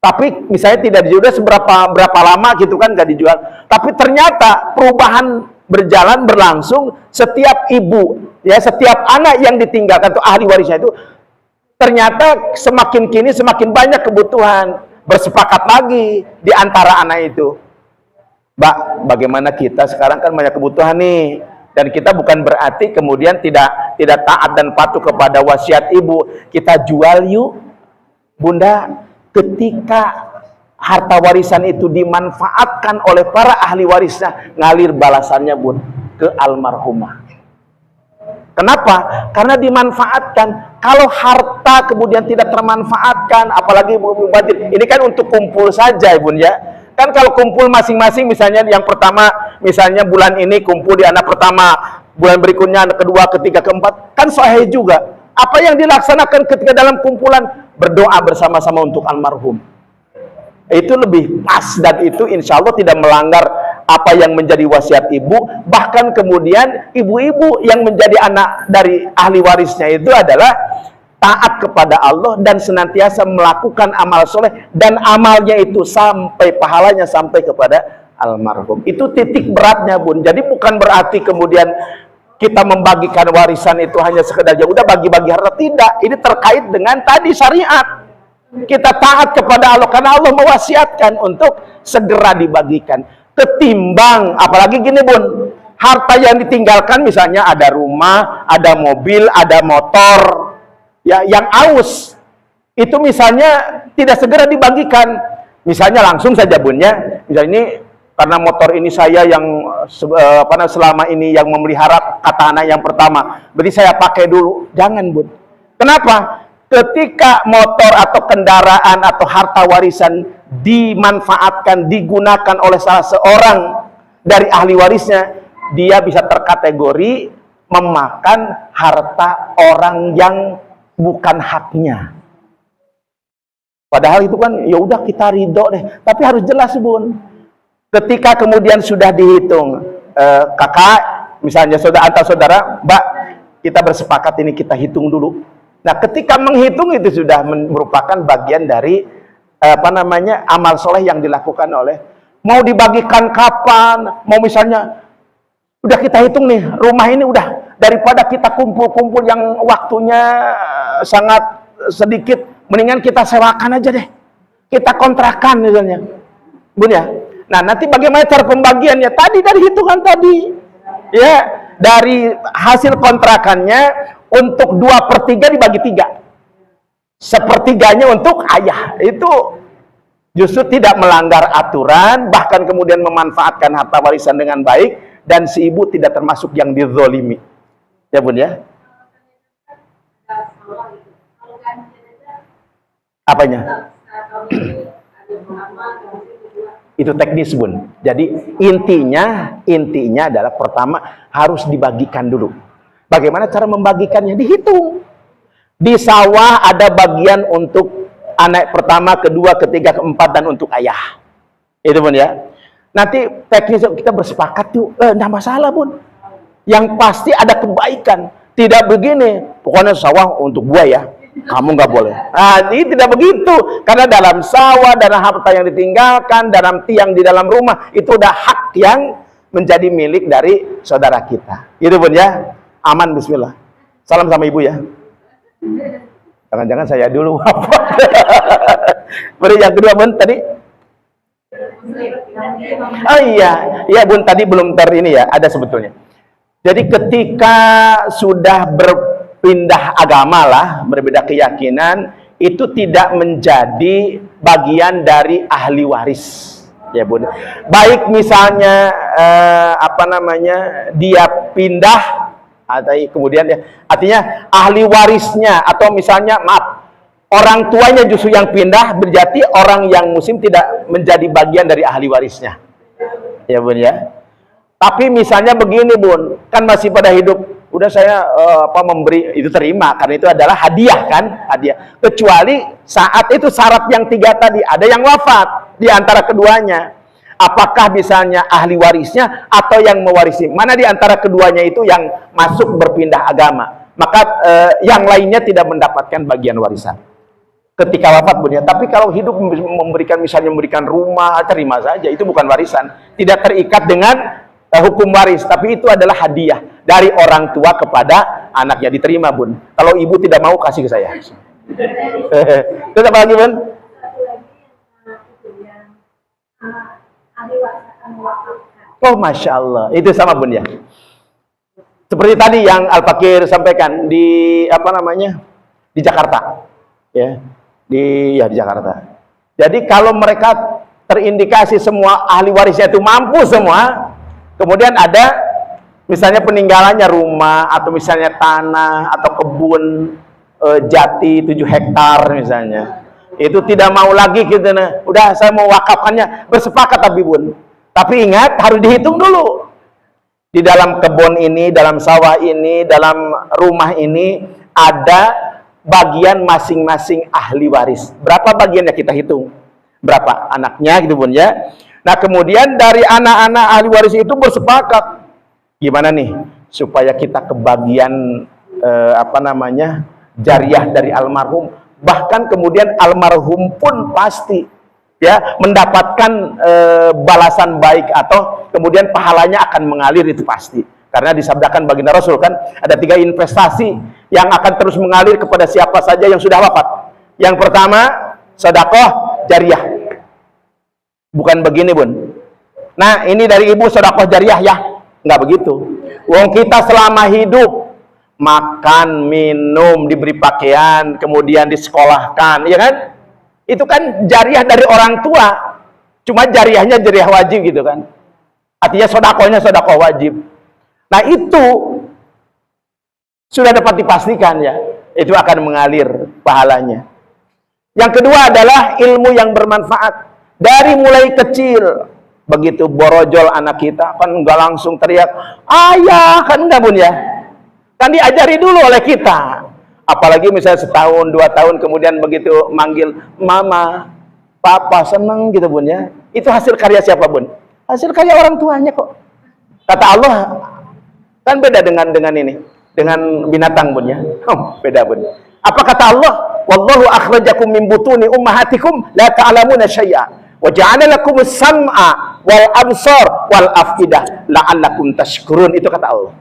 Tapi misalnya tidak dijual berapa lama gitu kan, nggak dijual. Tapi ternyata perubahan berjalan berlangsung, setiap ibu ya, setiap anak yang ditinggalkan tuh ahli warisnya itu ternyata semakin kini semakin banyak kebutuhan, bersepakat lagi di antara anak itu. Mbak, bagaimana kita sekarang kan banyak kebutuhan nih, dan kita bukan berarti kemudian tidak taat dan patuh kepada wasiat ibu. Kita jual yuk, Bunda. Ketika harta warisan itu dimanfaatkan oleh para ahli warisnya, ngalir balasannya, Bun, ke almarhumah. Kenapa? Karena dimanfaatkan. Kalau harta kemudian tidak termanfaatkan, apalagi mubazir, ini kan untuk kumpul saja, Bun ya. Kan kalau kumpul masing-masing, misalnya yang pertama, misalnya bulan ini kumpul di anak pertama, bulan berikutnya anak kedua, ketiga, keempat, kan sahih juga. Apa yang dilaksanakan ketika dalam kumpulan? Berdoa bersama-sama untuk almarhum. Itu lebih pas, dan itu insya Allah tidak melanggar apa yang menjadi wasiat ibu. Bahkan kemudian ibu-ibu yang menjadi anak dari ahli warisnya itu adalah taat kepada Allah dan senantiasa melakukan amal soleh, dan amalnya itu sampai pahalanya sampai kepada almarhum. Itu titik beratnya, Bun. Jadi bukan berarti kemudian kita membagikan warisan itu hanya sekedar ya udah bagi-bagi harta. Tidak, ini terkait dengan tadi syariat. Kita taat kepada Allah karena Allah mewasiatkan untuk segera dibagikan. Ketimbang, apalagi gini, Bun, harta yang ditinggalkan misalnya ada rumah, ada mobil, ada motor, ya yang aus, itu misalnya tidak segera dibagikan. Misalnya langsung saja, Bun ya, misalnya ini karena motor ini saya yang selama ini yang memelihara, kata anak yang pertama, berarti saya pakai dulu. Jangan, Bun. Kenapa? Ketika motor atau kendaraan atau harta warisan dimanfaatkan, digunakan oleh salah seorang dari ahli warisnya, dia bisa terkategori memakan harta orang yang bukan haknya. Padahal itu kan ya udah kita ridho deh, tapi harus jelas, Bun. Ketika kemudian sudah dihitung, kakak, misalnya saudara antar saudara, Mbak, kita bersepakat ini kita hitung dulu. Nah, ketika menghitung itu sudah merupakan bagian dari amal soleh yang dilakukan oleh. Mau dibagikan kapan? Mau misalnya udah kita hitung nih, rumah ini udah, daripada kita kumpul-kumpul yang waktunya sangat sedikit, mendingan kita sewakan aja deh. Kita kontrakan misalnya, Bun ya. Nah, nanti bagaimana cara pembagiannya? Tadi dari hitungan tadi, ya, dari hasil kontrakannya untuk 2/3 dibagi 3, 1/3-nya untuk ayah. Itu justru tidak melanggar aturan, bahkan kemudian memanfaatkan harta warisan dengan baik, dan si ibu tidak termasuk yang dizolimi. Ya, Bun ya. Apanya? Itu teknis, Bun. Jadi intinya adalah pertama harus dibagikan dulu. Bagaimana cara membagikannya? Dihitung. Di sawah ada bagian untuk anak pertama, kedua, ketiga, keempat, dan untuk ayah. Itu, Bun, ya. Nanti teknis kita bersepakat tuh, nggak masalah, Bun. Yang pasti ada kebaikan. Tidak begini, pokoknya sawah untuk buaya, kamu nggak boleh. Nah, ini tidak begitu. Karena dalam sawah, dalam harta yang ditinggalkan, dalam tiang di dalam rumah, itu udah hak yang menjadi milik dari saudara kita. Itu, Bun, ya. Aman, bismillah. Salam sama ibu, ya. Jangan-jangan saya dulu. Beri yang kedua, Bun, tadi. Oh iya, Bun, tadi belum ini ya, ada sebetulnya. Jadi ketika sudah berpindah agama lah, berbeda keyakinan, itu tidak menjadi bagian dari ahli waris, ya, Bun. Baik misalnya dia pindah atau kemudian ya, artinya ahli warisnya, atau misalnya maaf, orang tuanya justru yang pindah, berarti orang yang muslim tidak menjadi bagian dari ahli warisnya, ya, Bun, ya. Tapi misalnya begini, Bun, kan masih pada hidup, udah saya memberi, itu terima, karena itu adalah hadiah, kan, hadiah. Kecuali saat itu syarat yang 3 tadi, ada yang wafat di antara keduanya. Apakah misalnya ahli warisnya atau yang mewarisi? Mana di antara keduanya itu yang masuk berpindah agama? Maka yang lainnya tidak mendapatkan bagian warisan ketika wafat, Bun, ya. Tapi kalau hidup misalnya memberikan rumah, terima saja, itu bukan warisan, tidak terikat dengan hukum waris, tapi itu adalah hadiah dari orang tua kepada anaknya, diterima, Bun. Kalau ibu tidak mau, kasih ke saya. Terus apa lagi, Bun? Oh, Masya Allah, itu sama, Bun, ya. Seperti tadi yang Al-Fakir sampaikan di di Jakarta, ya, di Jakarta. Jadi kalau mereka terindikasi semua ahli warisnya itu mampu semua, kemudian ada misalnya peninggalannya rumah atau misalnya tanah atau kebun jati 7 hektar misalnya, itu tidak mau lagi gitu, nah, udah saya mau wakafkannya, bersepakat, tapi, Bun, tapi ingat harus dihitung dulu. Di dalam kebun ini, dalam sawah ini, dalam rumah ini ada bagian masing-masing ahli waris. Berapa bagiannya kita hitung? Berapa anaknya gitu, Bun, ya. Nah, kemudian dari anak-anak ahli waris itu bersepakat, gimana nih supaya kita kebagian jariah dari almarhum, bahkan kemudian almarhum pun pasti, ya, mendapatkan balasan baik, atau kemudian pahalanya akan mengalir, itu pasti. Karena disabdakan baginda Rasul, kan, ada 3 investasi yang akan terus mengalir kepada siapa saja yang sudah wafat. Yang pertama, sedekah jariah. Bukan begini, Bun. Nah, ini dari ibu sedekah jariah, ya. Nggak begitu. Wong kita selama hidup makan, minum, diberi pakaian, kemudian disekolahkan, ya kan? Itu kan jariah dari orang tua. Cuma jariahnya jariah wajib gitu, kan. Artinya sedekahnya sedekah wajib. Nah, itu sudah dapat dipastikan, ya. Itu akan mengalir pahalanya. Yang kedua adalah ilmu yang bermanfaat. Dari mulai kecil, begitu borojol anak kita, kan nggak langsung teriak, ayah, kan enggak, Bun, ya. Kan diajari dulu oleh kita. Apalagi misalnya 1 tahun, 2 tahun, kemudian begitu manggil mama, papa, seneng gitu, Bun, ya. Itu hasil karya siapa, Bun? Hasil karya orang tuanya kok. Kata Allah, kan beda dengan ini, dengan binatang, Bun, ya. Beda, Bun. Apa kata Allah? Wallahu akhrajakum min butuni ummahatikum la ta'lamuna syai'a. Wa ja'ala lakumus sam'a wal absar wal afidah la'allakum tashkurun. Itu kata Allah.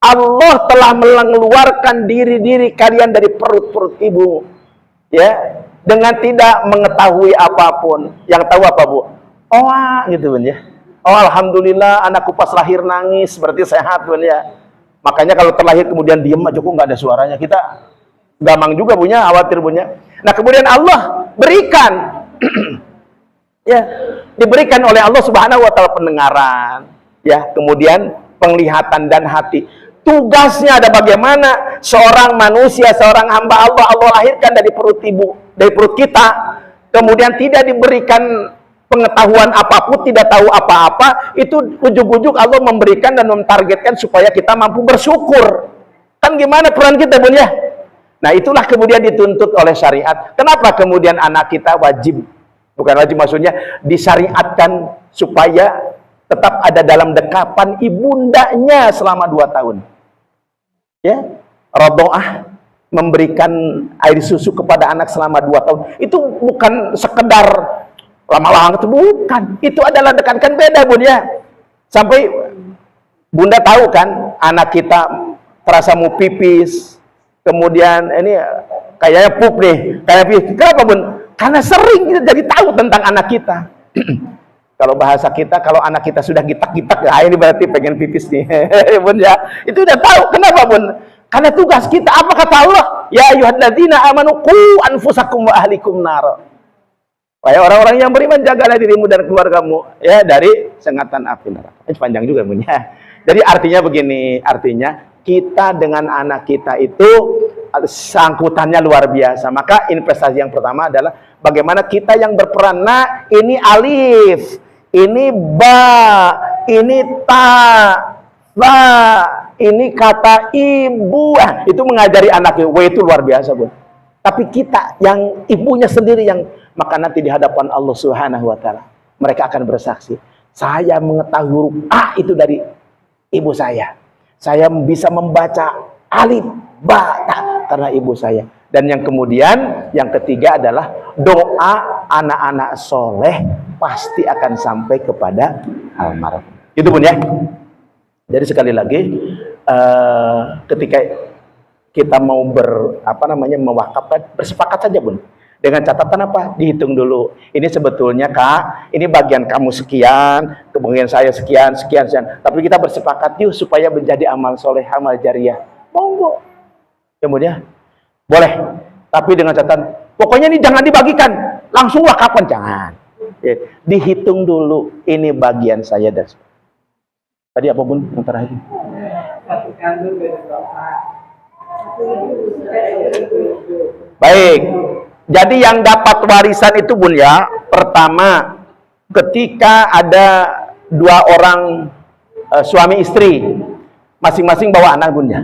Allah telah mengeluarkan diri-diri kalian dari perut-perut ibu, ya, dengan tidak mengetahui apapun. Yang tahu apa, Bu? Oh, gitu, Bun, ya. Oh, alhamdulillah anakku pas lahir nangis, berarti sehat, Bun, ya. Makanya kalau terlahir kemudian diem aja, kok nggak ada suaranya, kita gampang juga punya, khawatir punya. Nah, kemudian Allah berikan ya, diberikan oleh Allah Subhanahu wa taala pendengaran, ya, kemudian penglihatan dan hati. Tugasnya ada bagaimana seorang manusia, seorang hamba Allah, Allah lahirkan dari perut ibu, dari perut kita, kemudian tidak diberikan pengetahuan apapun, tidak tahu apa-apa, itu ujug-ujug Allah memberikan dan mentargetkan supaya kita mampu bersyukur. Kan gimana peran kita, Bun ya? Nah, itulah kemudian dituntut oleh syariat. Kenapa kemudian anak kita wajib, bukan wajib maksudnya, disyariatkan supaya tetap ada dalam dekapan ibundanya selama 2 tahun. Ya, radha'ah, memberikan air susu kepada anak selama 2 tahun. Itu bukan sekedar lama-lama itu, bukan. Itu adalah dekatkan, beda, Bun ya. Sampai Bunda tahu kan, anak kita terasa mau pipis, kemudian ini kayaknya pup nih, kayak pipis. Kenapa, Bun? Karena sering kita jadi tahu tentang anak kita. Kalau bahasa kita, kalau anak kita sudah gitak-gitak, ya ini berarti pengen pipis nih. Bun ya, itu udah tahu. Kenapa, Bun? Karena tugas kita, apa kata Allah? Ya ayyuhalladzina amanu qu anfusakum wa ahlikum nar. Wahai orang-orang yang beriman, jagalah dirimu dan keluargamu ya dari sengatan api neraka. Ini panjang juga, Bun ya. Jadi artinya begini, artinya kita dengan anak kita itu sangkutannya luar biasa. Maka investasi yang pertama adalah bagaimana kita yang berperan. Nah, ini alif, ini ba, ini ta, ba, ini kata ibu. Itu mengajari anak itu luar biasa, Bun. Tapi kita yang ibunya sendiri yang, maka nanti di hadapan Allah Subhanahu wa taala mereka akan bersaksi, saya mengetahui huruf A itu dari ibu saya. Saya bisa membaca alif, ba, ta, karena ibu saya. Dan yang kemudian, yang ketiga adalah doa anak-anak soleh pasti akan sampai kepada almarhum. Itu, Bun ya. Jadi sekali lagi, ketika kita mau mewakafkan, bersepakat saja, Bun. Dengan catatan apa? Dihitung dulu. Ini sebetulnya, Kak, ini bagian kamu sekian, kemudian saya sekian. Tapi kita bersepakat yuk supaya menjadi amal soleh, amal jariah. Monggo. Kemudian boleh. Tapi dengan catatan, pokoknya ini jangan dibagikan. Langsung wakafkan, jangan. Ya, dihitung dulu. Ini bagian saya dan tadi apa, Bun, yang terakhir? Baik. Jadi yang dapat warisan itu, Bun ya, pertama ketika ada 2 orang suami istri, masing-masing bawa anak, Bun ya.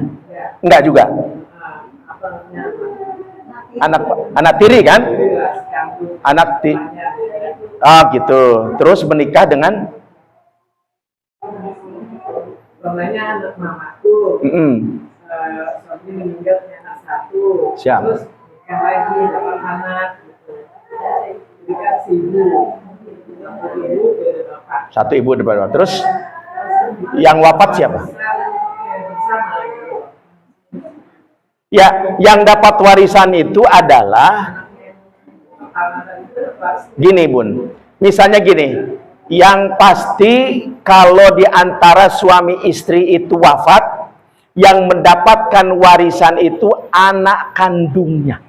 Enggak juga. Anak tiri kan? Anak tiri. Gitu. Terus menikah dengan anak mamaku. Suami meninggal punya anak 1. Siap. Terus nikah lagi dapat anak gitu. Jadi kan si ibu beda bapak. Satu ibu depan bapak. Terus yang wafat siapa? Bersama gitu. Ya, yang dapat warisan itu adalah gini, Bun. Misalnya gini, yang pasti kalau di antara suami istri itu wafat, yang mendapatkan warisan itu anak kandungnya.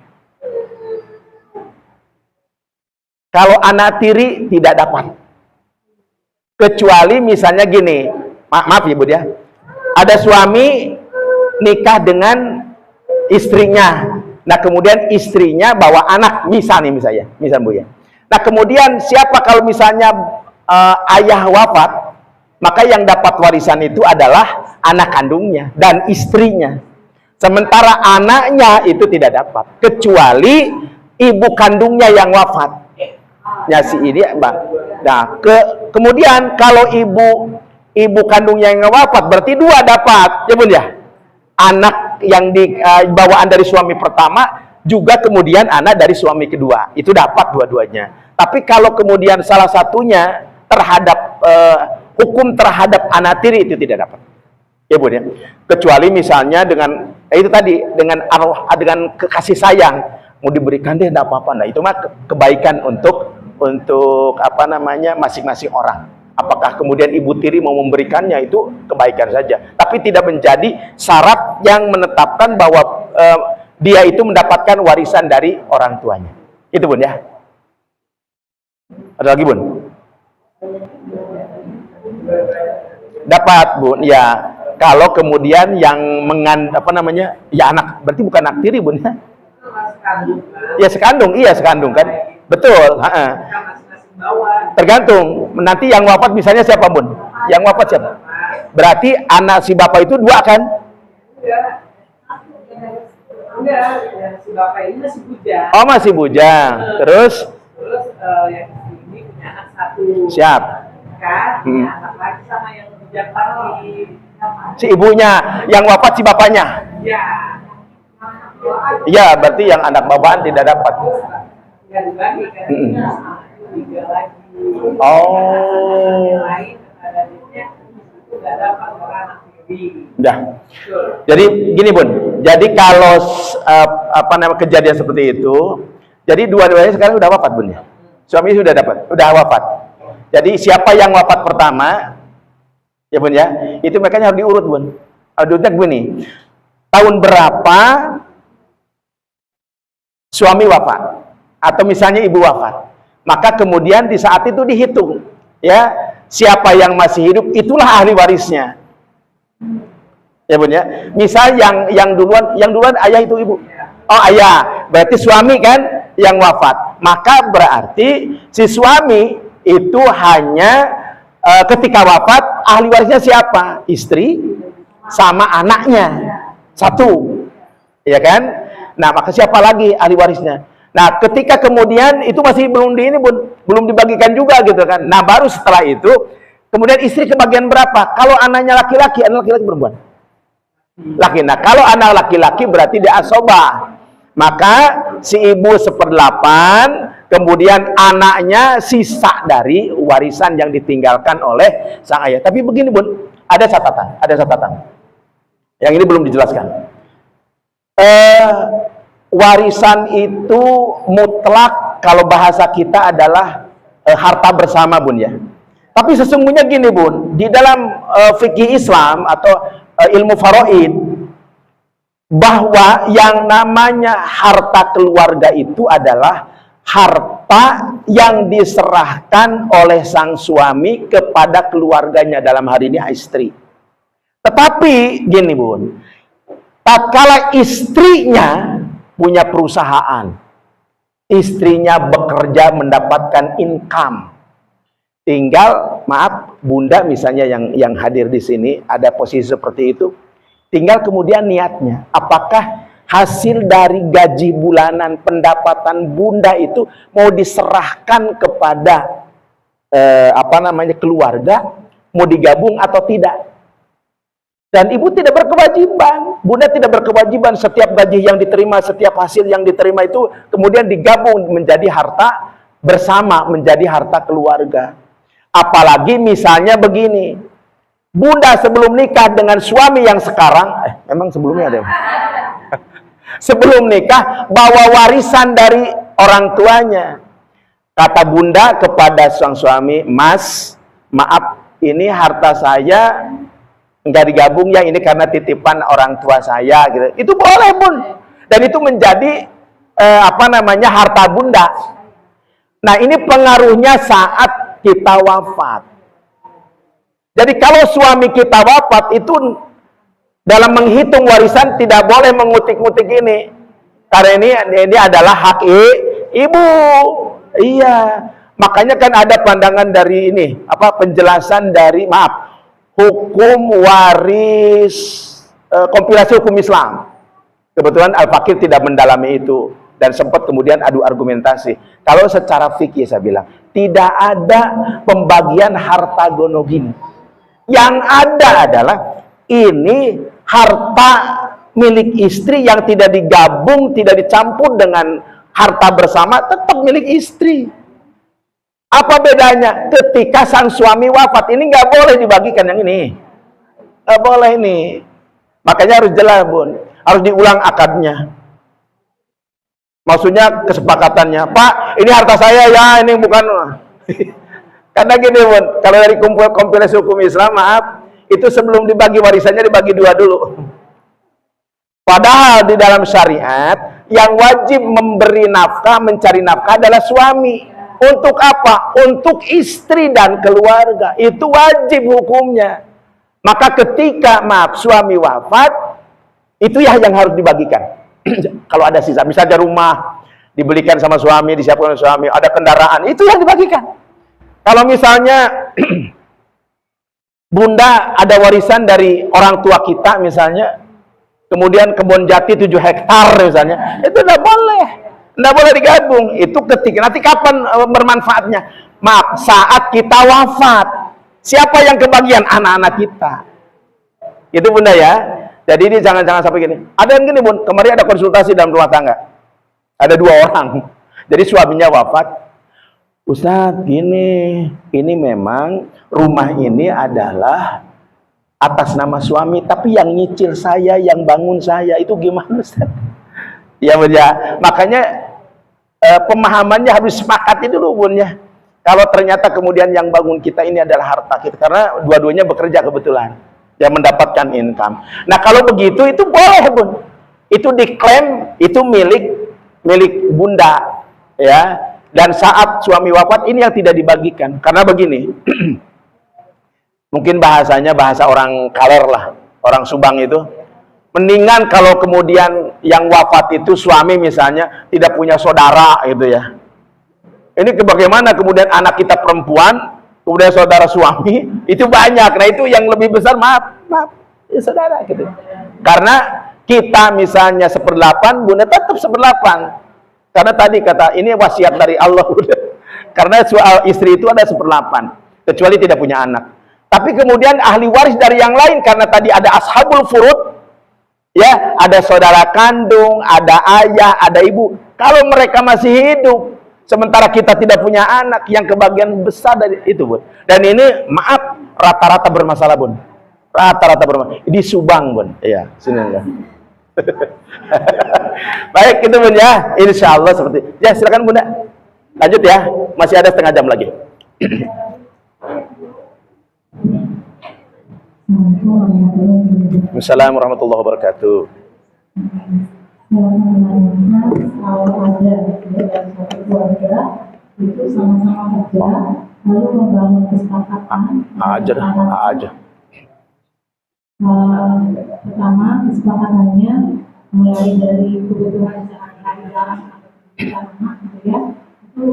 Kalau anak tiri tidak dapat. Kecuali misalnya gini, maaf Ibu ya. Ada suami nikah dengan istrinya. Nah, kemudian istrinya bawa anak, misal Bu ya. Nah, kemudian siapa kalau misalnya ayah wafat, maka yang dapat warisan itu adalah anak kandungnya dan istrinya. Sementara anaknya itu tidak dapat, kecuali ibu kandungnya yang wafat. Ya si ini, Mbak. Nah, kemudian kalau ibu kandungnya yang wafat, berarti 2 dapat, ya Bun ya. Anak yang bawaan dari suami pertama, juga kemudian anak dari suami kedua, itu dapat dua-duanya. Tapi kalau kemudian salah satunya terhadap hukum terhadap anak tiri, itu tidak dapat, ya Bun ya. Kecuali misalnya dengan itu tadi, dengan kasih sayang, mau diberikan deh, tidak apa-apa. Nah, itu mah kebaikan untuk apa namanya masing-masing orang. Apakah kemudian ibu tiri mau memberikannya, itu kebaikan saja, tapi tidak menjadi syarat yang menetapkan bahwa dia itu mendapatkan warisan dari orang tuanya. Itu Bun ya. Ada lagi Bun? Dapat Bun ya. Kalau kemudian yang ya anak, berarti bukan anak tiri Bun ya. Ya sekandung, iya sekandung kan. Betul, tergantung. Nanti yang wafat misalnya siapa, Bun? Yang wafat siapa? Berarti anak si bapak itu 2 kan? Enggak, ya, si bapak ini masih bujang. Oh, masih bujang. Terus Yang ini punya anak 1. siap. Kan, punya anak lagi sama yang bujang lagi. Si ibunya, yang wafat si bapaknya. Ya. Iya, berarti yang anak bapakan tidak dapat. Enggak dibagi kan? 3 lagi. Oh. Yang lain adanya itu enggak dapat orang anak tiri. Udah. Jadi gini, Bun. Jadi kalau kejadian seperti itu, jadi dua-duanya sekarang sudah wafat, Bun ya. Suami sudah dapat, sudah wafat. Jadi siapa yang wafat pertama, ya Bun ya, itu makanya harus diurut, Bun. Urutnya begini. Tahun berapa suami wafat atau misalnya ibu wafat, maka kemudian di saat itu dihitung, ya, siapa yang masih hidup itulah ahli warisnya. Ya Bun ya. Misal yang duluan ayah itu ibu. Oh, ayah. Berarti suami kan yang wafat. Maka berarti si suami itu hanya ketika wafat ahli warisnya siapa? Istri sama anaknya. 1. Ya kan? Nah, maka siapa lagi ahli warisnya? Nah, ketika kemudian itu masih belum belum dibagikan juga gitu kan. Nah, baru setelah itu kemudian istri kebagian berapa? Kalau anaknya laki-laki, anak laki-laki perempuan? Laki. Nah, kalau anak laki-laki berarti dia asobah. Maka si ibu 1/8, kemudian anaknya sisa dari warisan yang ditinggalkan oleh sang ayah. Tapi begini, Bun, ada catatan. Yang ini belum dijelaskan. Warisan itu mutlak kalau bahasa kita adalah harta bersama, Bun ya. Tapi sesungguhnya gini, Bun, di dalam fikih Islam atau ilmu faraid, bahwa yang namanya harta keluarga itu adalah harta yang diserahkan oleh sang suami kepada keluarganya, dalam hari ini istri. Tetapi gini, Bun, tatkala istrinya punya perusahaan, istrinya bekerja mendapatkan income, tinggal, maaf Bunda misalnya yang hadir di sini ada posisi seperti itu, tinggal kemudian niatnya, apakah hasil dari gaji bulanan pendapatan Bunda itu mau diserahkan kepada keluarga, mau digabung atau tidak. Dan ibu tidak berkewajiban, Bunda tidak berkewajiban setiap gaji yang diterima, setiap hasil yang diterima itu kemudian digabung menjadi harta bersama, menjadi harta keluarga. Apalagi misalnya begini, Bunda sebelum nikah dengan suami yang sekarang, memang sebelumnya ada, sebelum nikah bawa warisan dari orang tuanya. Kata Bunda kepada sang suami, Mas, maaf, ini harta saya nggak digabung ya, ini karena titipan orang tua saya, gitu. Itu boleh, Bun, dan itu menjadi harta Bunda. Nah, ini pengaruhnya saat kita wafat. Jadi kalau suami kita wafat itu dalam menghitung warisan tidak boleh mengutik-ngutik ini, karena ini adalah hak ibu. Iya, makanya kan ada pandangan dari ini, penjelasan dari hukum waris, kompilasi hukum Islam. Kebetulan Al-Fakir tidak mendalami itu dan sempat kemudian adu argumentasi. Kalau secara fikih saya bilang tidak ada pembagian harta gonogini. Yang ada adalah ini harta milik istri yang tidak digabung, tidak dicampur dengan harta bersama, tetap milik istri. Apa bedanya? Ketika sang suami wafat, ini nggak boleh dibagikan yang ini. Nggak boleh ini. Makanya harus jelas, Bun. Harus diulang akadnya. Maksudnya kesepakatannya. Pak, ini harta saya ya, ini bukan. Karena gini, Bun. Kalau dari kompilasi hukum Islam, maaf, itu sebelum dibagi warisannya dibagi 2 dulu. Padahal di dalam syariat, yang wajib memberi nafkah, mencari nafkah adalah suami. Untuk apa? Untuk istri dan keluarga. Itu wajib hukumnya. Maka ketika suami wafat, itu ya yang harus dibagikan. Kalau ada sisa, misalnya rumah dibelikan sama suami, disiapkan oleh suami, ada kendaraan, itu yang dibagikan. Kalau misalnya Bunda ada warisan dari orang tua kita misalnya, kemudian kebun jati 7 hektar misalnya, itu tidak boleh digabung. Itu ketika nanti kapan bermanfaatnya? Maaf, saat kita wafat. Siapa yang kebagian? Anak-anak kita. Itu Bunda ya. Jadi ini jangan sampai gini. Ada yang gini Bun, kemarin ada konsultasi dalam rumah tangga. Ada 2 orang. Jadi suaminya wafat. Ustadz, ini memang rumah ini adalah atas nama suami, tapi yang nyicil saya, yang bangun saya, itu gimana Ustadz? Ya Bun ya. Makanya pemahamannya harus sepakati dulu Bun ya. Kalau ternyata kemudian yang bangun kita ini adalah harta kita, karena dua-duanya bekerja kebetulan, yang mendapatkan income. Nah kalau begitu itu boleh Bun. Itu diklaim, itu milik Bunda ya. Dan saat suami wafat ini yang tidak dibagikan. Karena begini, mungkin bahasanya bahasa orang Kaler lah, orang Subang itu. Mendingan kalau kemudian yang wafat itu suami misalnya tidak punya saudara gitu ya. Ini bagaimana kemudian anak kita perempuan, kemudian saudara suami, itu banyak. Nah itu yang lebih besar, maaf, ya saudara gitu. Karena kita misalnya 1/8, Bunda tetap 1/8. Karena tadi kata, ini wasiat dari Allah. Karena soal istri itu ada 1/8, kecuali tidak punya anak. Tapi kemudian ahli waris dari yang lain, karena tadi ada ashabul furud, ya, ada saudara kandung, ada ayah, ada ibu. Kalau mereka masih hidup, sementara kita tidak punya anak, yang kebagian besar dari itu Bun. Dan ini maaf, rata-rata bermasalah Bun. Rata-rata bermasalah. Di Subang Bun. Iya, sini ya. Baik itu Bun ya, insya Allah seperti ya. Silakan Bunda lanjut ya, masih ada setengah jam lagi. Assalamualaikum warahmatullahi wabarakatuh. Kalau ada dalam satu keluarga itu sama-sama kerja, lalu membangun kesepakatan aja. Pertama, kesepakatannya mulai dari kebutuhan sehari-hari dalam anak gitu ya, itu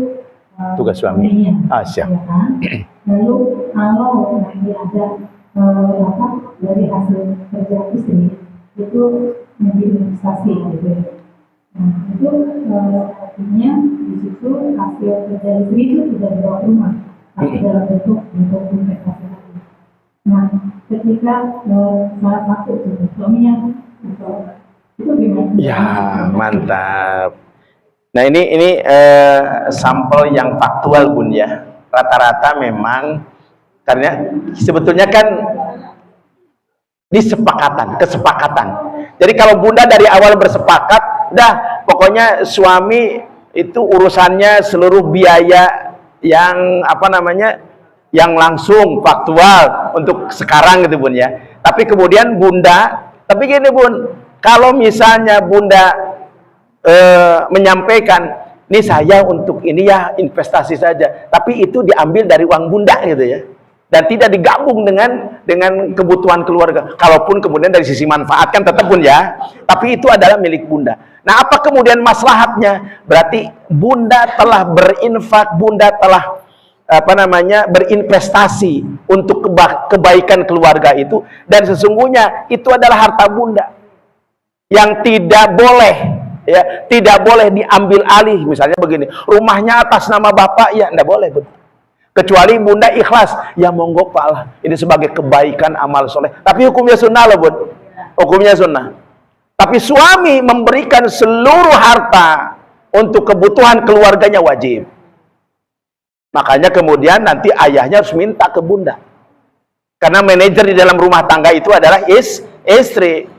tugas suami. Siap. Ya kan? Lalu kalau nanti ada dari hasil kerja istri itu menjadi investasi gitu ya. Nah itu artinya di situ hasil kerja istri itu tidak dibawa ke rumah, tapi dalam bentuk investasi lagi. Nah ketika salah satu suaminya itu gimana? Ya mantap. Nah ini sampel yang faktual Bun ya. Rata-rata memang karena sebetulnya kan kesepakatan. Jadi kalau Bunda dari awal bersepakat, dah pokoknya suami itu urusannya seluruh biaya yang yang langsung faktual untuk sekarang gitu Bun ya. Tapi kemudian Bunda, tapi gini Bun, kalau misalnya Bunda menyampaikan, ini saya untuk ini ya investasi saja, tapi itu diambil dari uang Bunda gitu ya, dan tidak digabung dengan kebutuhan keluarga. Kalaupun kemudian dari sisi manfaat kan tetap Bun ya, tapi itu adalah milik Bunda. Nah apa kemudian maslahatnya? Berarti Bunda telah berinfak, Bunda telah berinvestasi untuk kebaikan keluarga itu, dan sesungguhnya itu adalah harta Bunda yang tidak boleh diambil alih. Misalnya begini, rumahnya atas nama bapak, ya tidak boleh Bunda. Kecuali Bunda ikhlas, ya monggo Pak Allah, ini sebagai kebaikan amal soleh. Tapi hukumnya sunnah loh Bun, hukumnya sunnah. Tapi suami memberikan seluruh harta untuk kebutuhan keluarganya wajib. Makanya kemudian nanti ayahnya harus minta ke Bunda, karena manajer di dalam rumah tangga itu adalah istri.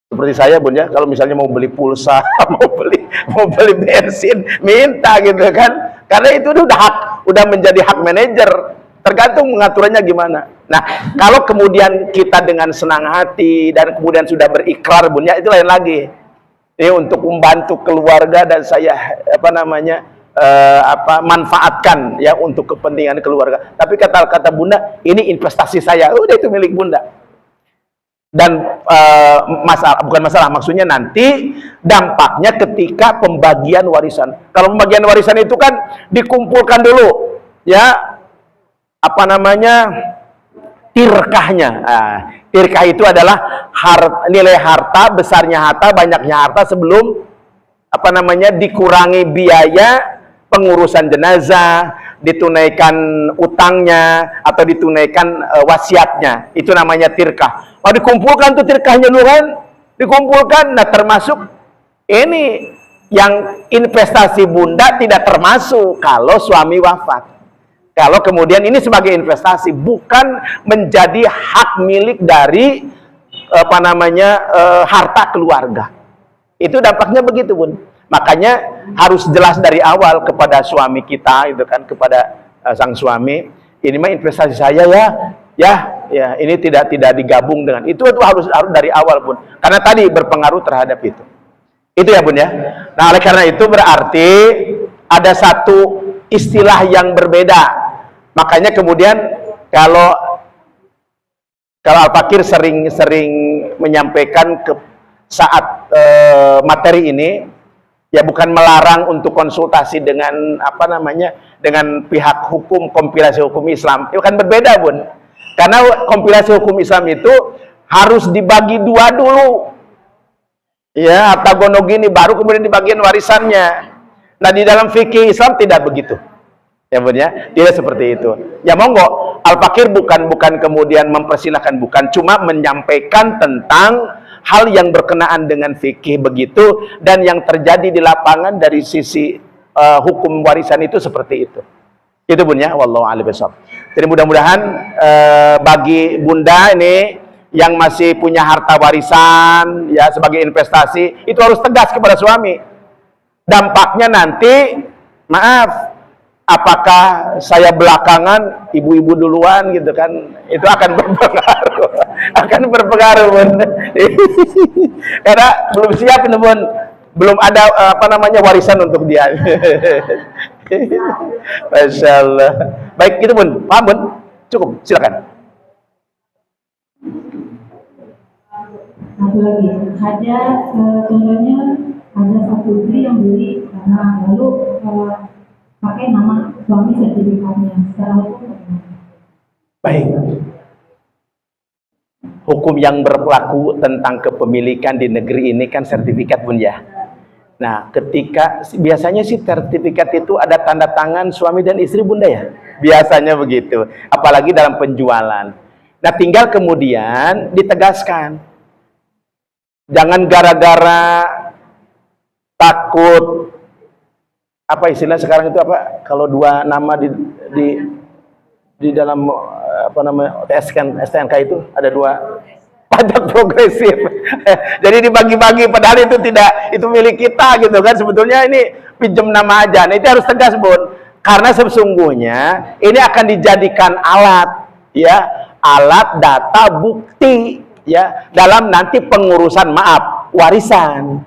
Seperti saya Bun ya, kalau misalnya mau beli pulsa, mau beli bensin, minta gitu kan. Karena itu udah menjadi hak manajer, tergantung mengaturannya gimana. Nah, kalau kemudian kita dengan senang hati dan kemudian sudah berikrar Bun ya, itu lain lagi. Ini untuk membantu keluarga dan saya manfaatkan ya untuk kepentingan keluarga. Tapi kata Bunda, ini investasi saya, udah itu milik Bunda. Dan bukan masalah, maksudnya nanti dampaknya ketika pembagian warisan. Kalau pembagian warisan itu kan dikumpulkan dulu, ya, apa namanya, tirkahnya. Tirkah itu adalah nilai harta, besarnya harta, banyaknya harta sebelum apa namanya dikurangi biaya pengurusan jenazah, ditunaikan utangnya atau ditunaikan wasiatnya. Itu namanya tirkah. Oh, dikumpulkan tuh tirkahnya dulu kan, dikumpulkan. Nah, termasuk ini yang investasi bunda tidak termasuk kalau suami wafat. Kalau kemudian ini sebagai investasi, bukan menjadi hak milik dari apa namanya harta keluarga. Itu dampaknya begitu, Bun. Makanya harus jelas dari awal kepada suami kita, itu kan, kepada sang suami, ini mah investasi saya ya, ini tidak digabung dengan itu harus dari awal, Bun. Karena tadi berpengaruh terhadap itu. Itu ya, Bun ya. Nah, oleh karena itu berarti ada satu istilah yang berbeda. Makanya kemudian kalau Al-Fakir sering menyampaikan saat materi ini, ya bukan melarang untuk konsultasi dengan apa namanya, dengan pihak hukum, kompilasi hukum Islam. Itu kan berbeda, Bun. Karena kompilasi hukum Islam itu harus dibagi dua dulu. Ya, harta gonogini baru kemudian dibagian warisannya. Nah, di dalam fikih Islam tidak begitu. Ya, Bun ya, tidak seperti itu. Ya monggo, Al-Fakir bukan kemudian mempersilahkan, bukan, cuma menyampaikan tentang hal yang berkenaan dengan fikih begitu, dan yang terjadi di lapangan dari sisi hukum warisan itu seperti itu. Itu, Bun ya, wallahu a'lam bishawab. Jadi mudah-mudahan bagi bunda ini yang masih punya harta warisan ya sebagai investasi, itu harus tegas kepada suami. Dampaknya nanti, maaf, apakah saya belakangan, ibu-ibu duluan gitu kan, itu akan berpengaruh, Bun. Karena belum siap itu, Bun, belum ada apa namanya warisan untuk dia. Masya Allah. Baik, itu, Bun, paham, Bun? Cukup, silakan. Satu lagi, ada contohnya ada satu istri yang beli tanah, lalu pakai nama suami sertifikatnya, secara hukum. Baik. Hukum yang berlaku tentang kepemilikan di negeri ini kan sertifikat, Bun ya. Nah, ketika biasanya sih sertifikat itu ada tanda tangan suami dan istri, Bunda ya. Biasanya begitu. Apalagi dalam penjualan. Nah, tinggal kemudian ditegaskan. Jangan gara-gara takut, apa istilah sekarang itu apa, kalau dua nama di dalam apa namanya STNK itu ada dua, pajak progresif. Jadi dibagi-bagi padahal itu tidak, itu milik kita gitu kan, sebetulnya ini pinjam nama aja. Nah, itu harus tegas, Bun, karena sesungguhnya ini akan dijadikan alat, ya, alat data bukti, ya, dalam nanti pengurusan warisan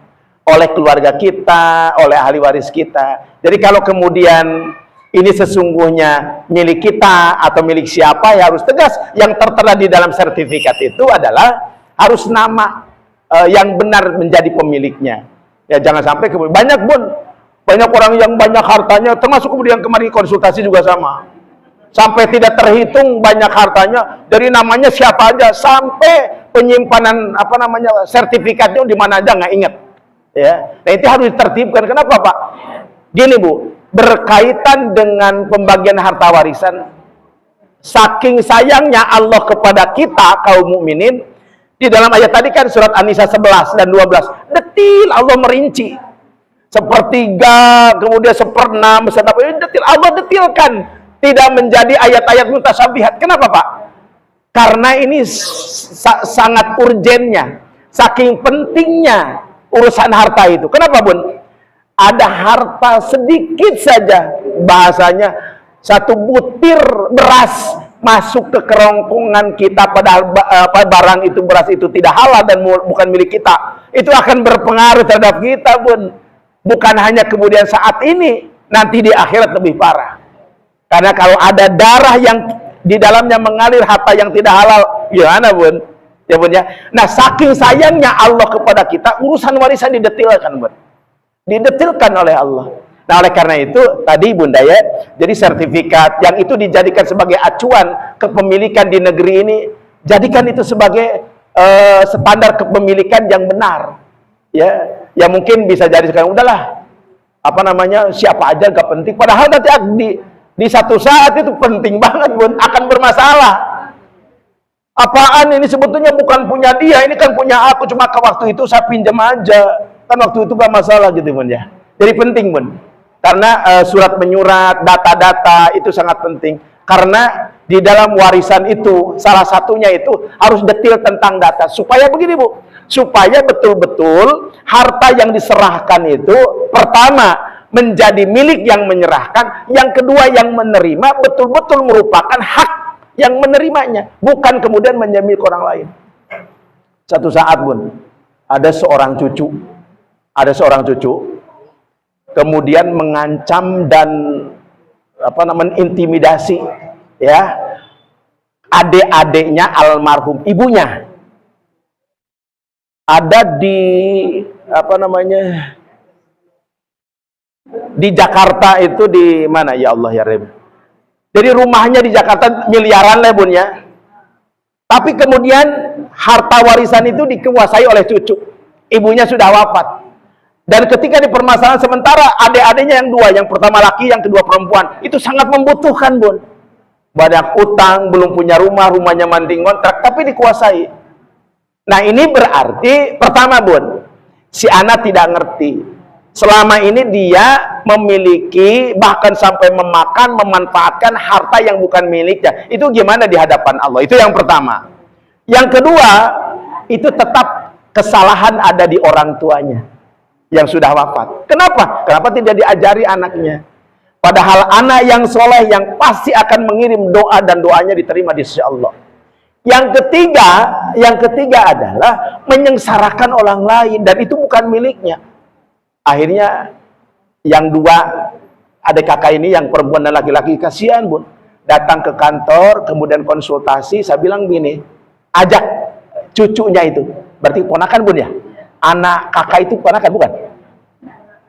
oleh keluarga kita, oleh ahli waris kita. Jadi kalau kemudian ini sesungguhnya milik kita atau milik siapa, ya harus tegas. Yang tertera di dalam sertifikat itu adalah harus nama yang benar menjadi pemiliknya. Ya jangan sampai kemudian banyak, Bun, banyak orang yang banyak hartanya, termasuk kemudian kemarin konsultasi juga sama. Sampai tidak terhitung banyak hartanya, dari namanya siapa aja, sampai penyimpanan apa namanya sertifikatnya di mana aja nggak ingat. Ya, nah itu harus ditertibkan. Kenapa, Pak? Gini, Bu, berkaitan dengan pembagian harta warisan, saking sayangnya Allah kepada kita kaum mukminin, di dalam ayat tadi kan surat An-Nisa 11 dan 12, detil Allah merinci. Sepertiga, kemudian seperenam, detil Allah detilkan, tidak menjadi ayat-ayat mutasyabihat. Kenapa, Pak? Karena ini sangat urgennya, saking pentingnya urusan harta itu. Kenapa, Bun? Ada harta sedikit saja, bahasanya satu butir beras masuk ke kerongkongan kita, padahal barang itu, beras itu tidak halal dan bukan milik kita, itu akan berpengaruh terhadap kita, Bun. Bukan hanya kemudian saat ini, nanti di akhirat lebih parah. Karena kalau ada darah yang di dalamnya mengalir harta yang tidak halal, gimana, Bun? Ya Bun ya. Nah, saking sayangnya Allah kepada kita, urusan warisan didetilkan, Bun. Didetilkan oleh Allah. Nah, oleh karena itu tadi Bunda ya, jadi sertifikat yang itu dijadikan sebagai acuan kepemilikan di negeri ini, jadikan itu sebagai standar kepemilikan yang benar. Ya, ya mungkin bisa jadi sekarang udahlah. Apa namanya? Siapa aja gak penting. Padahal nanti di satu saat itu penting banget, Bun, akan bermasalah. Apaan ini sebetulnya bukan punya dia, ini kan punya aku, cuma ke waktu itu saya pinjam aja. Kan waktu itu gak masalah gitu, Bun ya. Jadi penting, Bun. Karena surat menyurat, data-data itu sangat penting. Karena di dalam warisan itu, salah satunya itu harus detail tentang data. Supaya begini, Bu. Supaya betul-betul harta yang diserahkan itu, pertama, menjadi milik yang menyerahkan. Yang kedua, yang menerima betul-betul merupakan hak yang menerimanya. Bukan kemudian menyamil ke orang lain. Satu saat, Bun, ada seorang cucu. Kemudian mengancam dan intimidasi ya adik-adiknya almarhum ibunya. Ada di di Jakarta itu, di mana ya Allah ya Reb. Jadi rumahnya di Jakarta miliaran lah, Bun ya. Tapi kemudian harta warisan itu dikuasai oleh cucu. Ibunya sudah wafat. Dan ketika di permasalahan sementara adik-adiknya yang dua, yang pertama laki, yang kedua perempuan, itu sangat membutuhkan, Bun. Banyak utang, belum punya rumah, rumahnya manting kontrak, tapi dikuasai. Nah, ini berarti pertama, Bun, si anak tidak ngerti. Selama ini dia memiliki, bahkan sampai memakan, memanfaatkan harta yang bukan miliknya. Itu gimana di hadapan Allah? Itu yang pertama. Yang kedua, itu tetap kesalahan ada di orang tuanya yang sudah wafat. Kenapa? Kenapa tidak diajari anaknya? Padahal anak yang soleh yang pasti akan mengirim doa dan doanya diterima di sisi Allah. Yang ketiga adalah menyengsarakan orang lain dan itu bukan miliknya. Akhirnya yang dua adik kakak ini, yang perempuan dan laki-laki, kasihan, Bun. Datang ke kantor, kemudian konsultasi, saya bilang gini, ajak cucunya itu. Berarti ponakan, Bun ya? Anak kakak itu ponakan, bukan?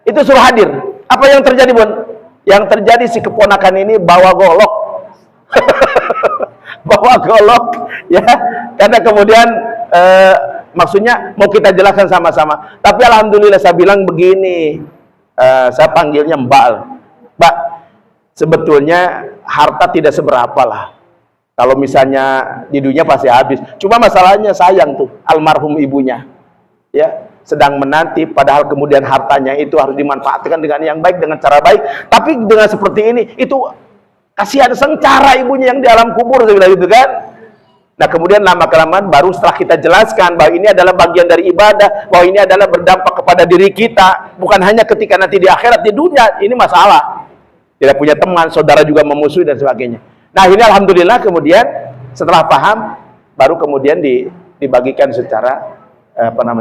Itu suruh hadir. Apa yang terjadi, Bun? Yang terjadi si keponakan ini bawa golok. Bawa golok, ya. Karena kemudian maksudnya mau kita jelaskan sama-sama. Tapi alhamdulillah saya bilang begini, saya panggilnya Mbak. Mbak, sebetulnya harta tidak seberapa lah. Kalau misalnya di dunia pasti habis. Cuma masalahnya sayang tuh almarhum ibunya. Ya, sedang menanti, padahal kemudian hartanya itu harus dimanfaatkan dengan yang baik, dengan cara baik. Tapi dengan seperti ini, itu kasihan sengsara ibunya yang di alam kubur, saya bilang gitu kan. Nah, kemudian lama-kelamaan baru setelah kita jelaskan bahwa ini adalah bagian dari ibadah, bahwa ini adalah berdampak kepada diri kita, bukan hanya ketika nanti di akhirat, di dunia ini masalah. Tidak punya teman, saudara juga memusuhi dan sebagainya. Nah, ini alhamdulillah kemudian setelah paham, baru kemudian dibagikan secara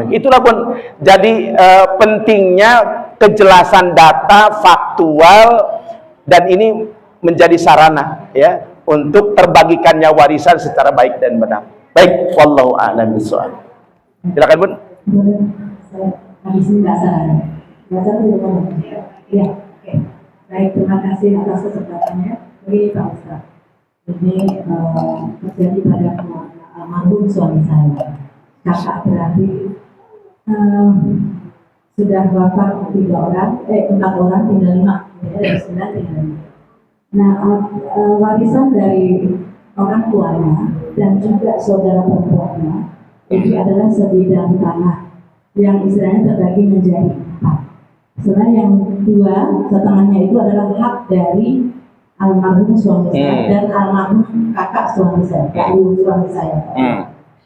itulah, Bun. Jadi pentingnya kejelasan data faktual, dan ini menjadi sarana ya untuk terbagikannya warisan secara baik dan benar. Baik, wallahu a'lam bishawab. Silakan, Bun. Habis ini nggak salah. Ya, oke. Baik, terima kasih atas kesempatannya. Begini Pak Ustaz, ini terjadi pada keluarga almarhum suami saya. Kakak beradik sudah wafat 4 orang, tinggal 5, dari 9 tinggal 5. Nah, warisan dari orang tuanya dan juga saudara perempuannya itu adalah sebidang tanah yang istilahnya terbagi menjadi 4. Sebenarnya yang 2 setengahnya itu adalah hak dari almarhum suami saya dan almarhum kakak suami saya, ibu suami saya.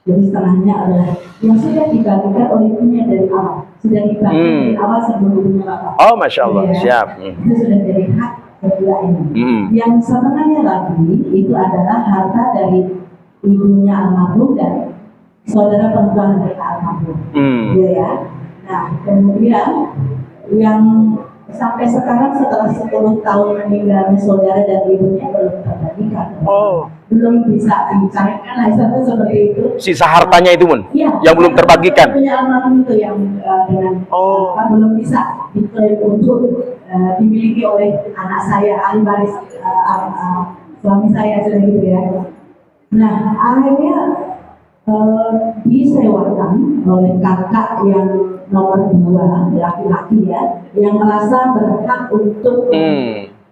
Jadi setengahnya adalah yang sudah dibagikan oleh ibunya dari awal, sudah dibagi dari awal sebelum ibunya wafat. Oh, masya Allah, ya, siap. Itu sudah jadi hak kedua ini. Yang setengahnya lagi itu adalah harta dari ibunya almarhum dan saudara perempuan dari almarhum. Ya. Nah, kemudian yang sampai sekarang setelah 10 tahun meninggalnya saudara dan ibunya belum terbagikan. Oh. Belum bisa dicarikan, nah istilahnya seperti itu. Sisa hartanya itu, Bun? Iya. Yang belum terbagikan? Punya almarhum itu yang dengan belum bisa diklaim untuk dimiliki oleh anak saya, ahli waris suami saya sudah gitu ya. Nah, akhirnya disewakan oleh kakak yang nomor 2, laki-laki ya, yang merasa berhak untuk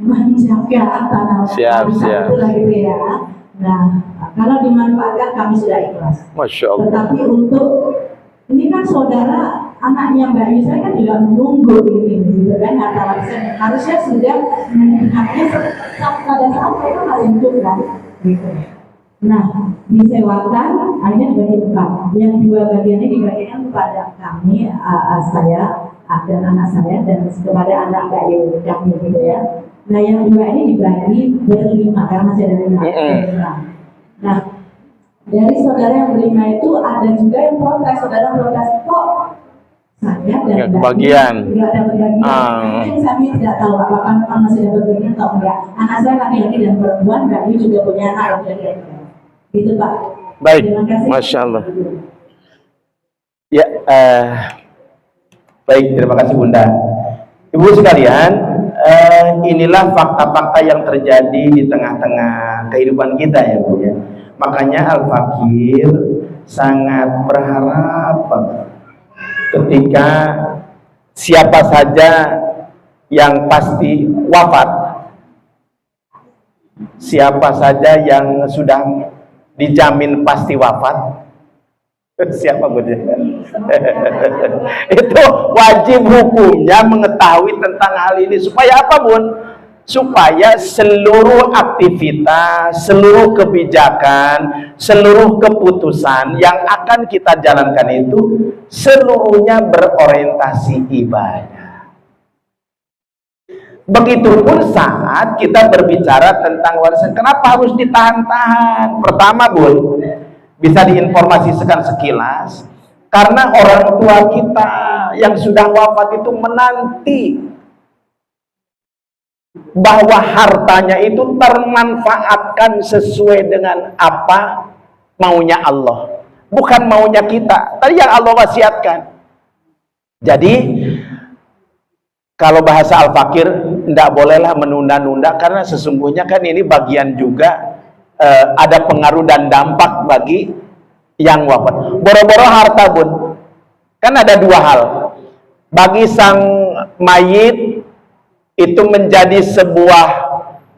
menjaga tanah Siap. itu lah gitu ya. Nah, kalau dimanfaatkan kami sudah ikhlas. Masya Allah. Tetapi untuk ini kan saudara anaknya Mbak Yusra kan juga menunggu ini, gitu kan? Harusnya sudah haknya pada saat mereka menentukan kan, gitu. Nah, disewakan akhirnya dibagi 4. Yang 2 bagiannya dibagikan kepada kami, saya dan anak saya, dan kepada anak Mbak Yusra gitu ya. Nah, yang 2 ini dibagi berlima karena masih ada 5. Nah, dari saudara yang berlima itu ada juga yang protes, saudara protes kok saya dan kebagian nggak dapat bagian. Mungkin kami tidak tahu apakah memang masih dapat bagian atau enggak. Anak saya laki-laki dan perempuan, Mbak Yu juga punya anak laki-laki. Gitu Pak. Baik, Terima kasih. Masya Allah. Ya, baik, terima kasih Bunda. Ibu sekalian, inilah fakta-fakta yang terjadi di tengah-tengah kehidupan kita ya Bu ya. Makanya Al-Fakir sangat berharap ketika siapa saja yang pasti wafat, siapa saja yang sudah dijamin pasti wafat, siapa Bunda? Itu wajib hukumnya mengetahui tentang hal ini. Supaya apa Bun? Supaya seluruh aktivitas, seluruh kebijakan, seluruh keputusan yang akan kita jalankan itu seluruhnya berorientasi ibadah. Begitupun saat kita berbicara tentang warisan, kenapa harus ditahan-tahan? Pertama Bun, bisa diinformasikan sekilas, karena orang tua kita yang sudah wafat itu menanti bahwa hartanya itu termanfaatkan sesuai dengan apa maunya Allah, bukan maunya kita. Tadi yang Allah wasiatkan. Jadi kalau bahasa Al-Fakir, tidak bolehlah menunda-nunda, karena sesungguhnya kan ini bagian juga ada pengaruh dan dampak bagi yang wafat. Boro-boro harta Bun, kan ada 2 hal. Bagi sang mayit itu menjadi sebuah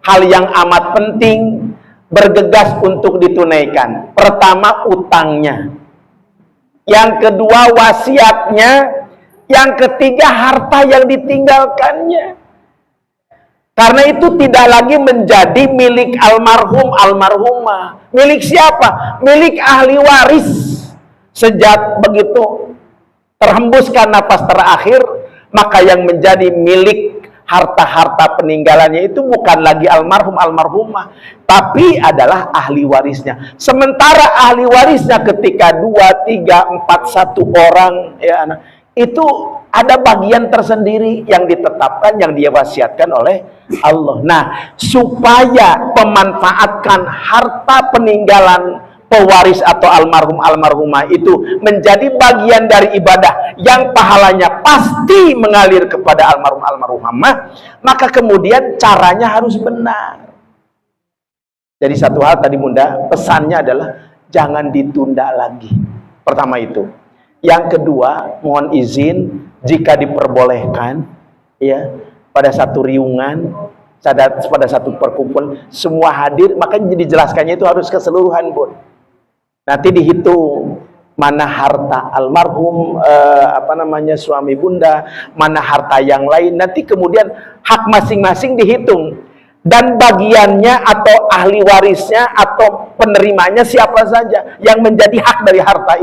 hal yang amat penting, bergegas untuk ditunaikan. Pertama utangnya, yang kedua wasiatnya, yang ketiga harta yang ditinggalkannya. Karena itu tidak lagi menjadi milik almarhum, almarhumah. Milik siapa? Milik ahli waris. Sejak begitu terhembuskan napas terakhir, maka yang menjadi milik harta-harta peninggalannya itu bukan lagi almarhum, almarhumah, tapi adalah ahli warisnya. Sementara ahli warisnya ketika 2, 3, 4, 1 orang ya, itu ada bagian tersendiri yang ditetapkan, yang dia wasiatkan oleh Allah. Nah, supaya pemanfaatkan harta peninggalan pewaris atau almarhum almarhumah itu menjadi bagian dari ibadah yang pahalanya pasti mengalir kepada almarhum almarhumah, maka kemudian caranya harus benar. Jadi satu hal tadi Bunda, pesannya adalah jangan ditunda lagi. Pertama itu. Yang kedua, mohon izin jika diperbolehkan ya, pada satu riungan, pada satu perkumpulan semua hadir, makanya dijelaskannya itu harus keseluruhan Bun. Nanti dihitung mana harta almarhum suami Bunda, mana harta yang lain, nanti kemudian hak masing-masing dihitung, dan bagiannya atau ahli warisnya atau penerimanya siapa saja yang menjadi hak dari harta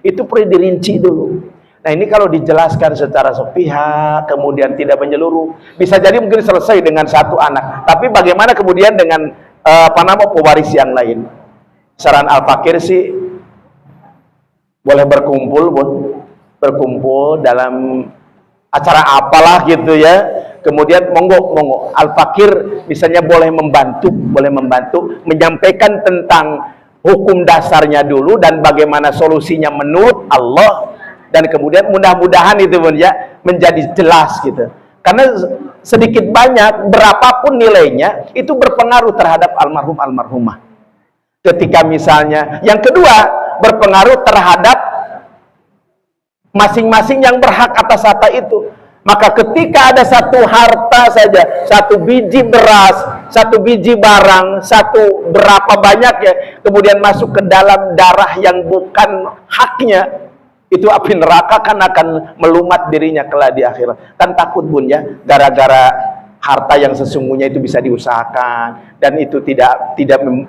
itu perlu dirinci dulu. Nah ini kalau dijelaskan secara sepihak, kemudian tidak menyeluruh, bisa jadi mungkin selesai dengan 1 anak, tapi bagaimana kemudian dengan pewaris yang lain? Saran Al-Fakir sih boleh berkumpul Bun, berkumpul dalam acara apalah gitu ya, Kemudian monggo al-fakir misalnya boleh membantu menyampaikan tentang hukum dasarnya dulu dan bagaimana solusinya menurut Allah, dan kemudian mudah-mudahan itu pun ya menjadi jelas gitu. Karena sedikit banyak berapapun nilainya itu berpengaruh terhadap almarhum almarhumah. Ketika misalnya yang kedua berpengaruh terhadap masing-masing yang berhak atas harta itu. Maka ketika ada satu harta saja, satu biji beras, satu biji barang, satu berapa banyak ya, kemudian masuk ke dalam darah yang bukan haknya, itu api neraka kan akan melumat dirinya kelak di akhirat. Kan takut bun ya, gara-gara harta yang sesungguhnya itu bisa diusahakan dan itu tidak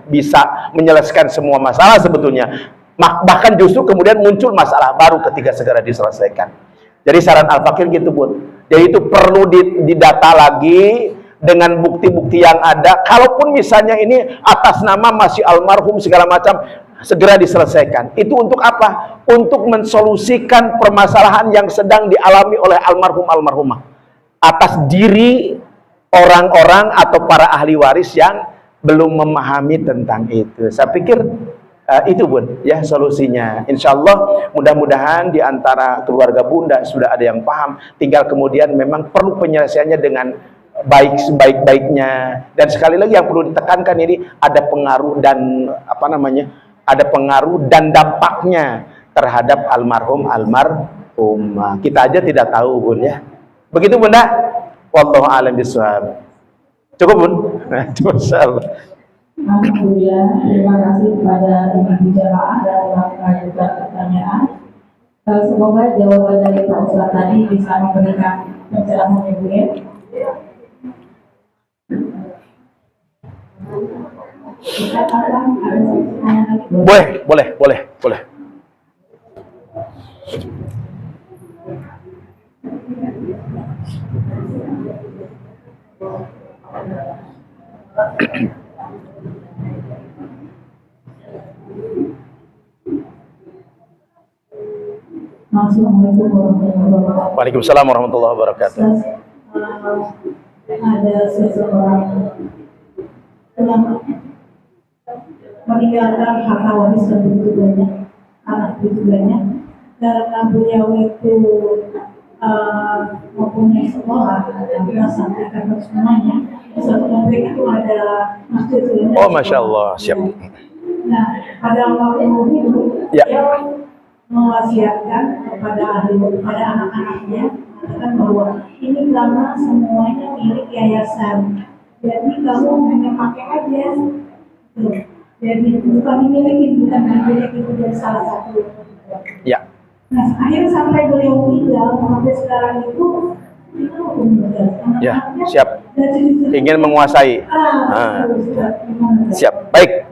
bisa menyelesaikan semua masalah sebetulnya. Bahkan justru kemudian muncul masalah baru ketika segera diselesaikan. Jadi saran al-fakir gitu bun. Jadi itu perlu didata lagi dengan bukti-bukti yang ada. Kalaupun misalnya ini atas nama masih almarhum segala macam, segera diselesaikan. Itu untuk apa? Untuk mensolusikan permasalahan yang sedang dialami oleh almarhum almarhumah atas diri orang-orang atau para ahli waris yang belum memahami tentang itu. Saya pikir itu bun ya solusinya. Insya Allah mudah-mudahan di antara keluarga bunda sudah ada yang paham, tinggal kemudian memang perlu penyelesaiannya dengan baik sebaik-baiknya. Dan sekali lagi yang perlu ditekankan ini ada pengaruh dan ada pengaruh dan dampaknya terhadap almarhum almarhumah. Kita aja tidak tahu bun ya. Begitu bunda. Wallahu a'lam bishawab. Cukup bun. Masyaallah. Alhamdulillah, terima kasih kepada ibu jamaah dan telah mengajukan pertanyaan. Semoga jawaban dari Pak Ustadz tadi bisa memberikan pencerahan ibu ya. Boleh. Assalamualaikum warahmatullahi wabarakatuh. Waalaikumsalam warahmatullahi wabarakatuh. Ada seseorang yang meninggalkan harta waris dan begitu banyak anak begitu banyak karena beliau itu mempunyai sekolah dan sampaikan ke semuanya. Satu komplek itu ada masjid. Oh masya Allah, siap. Nah pada waktu itu Ya. dia mewasiatkan kepada anak-anaknya mengatakan bahwa ini karena semuanya milik yayasan, jadi kamu hanya pakai aja. Jadi bukan dimiliki dari salah satu. Ya. Nah akhirnya sampai beliau meninggal sampai sekarang itu Ya, siap. Ingin menguasai. Siap. Baik.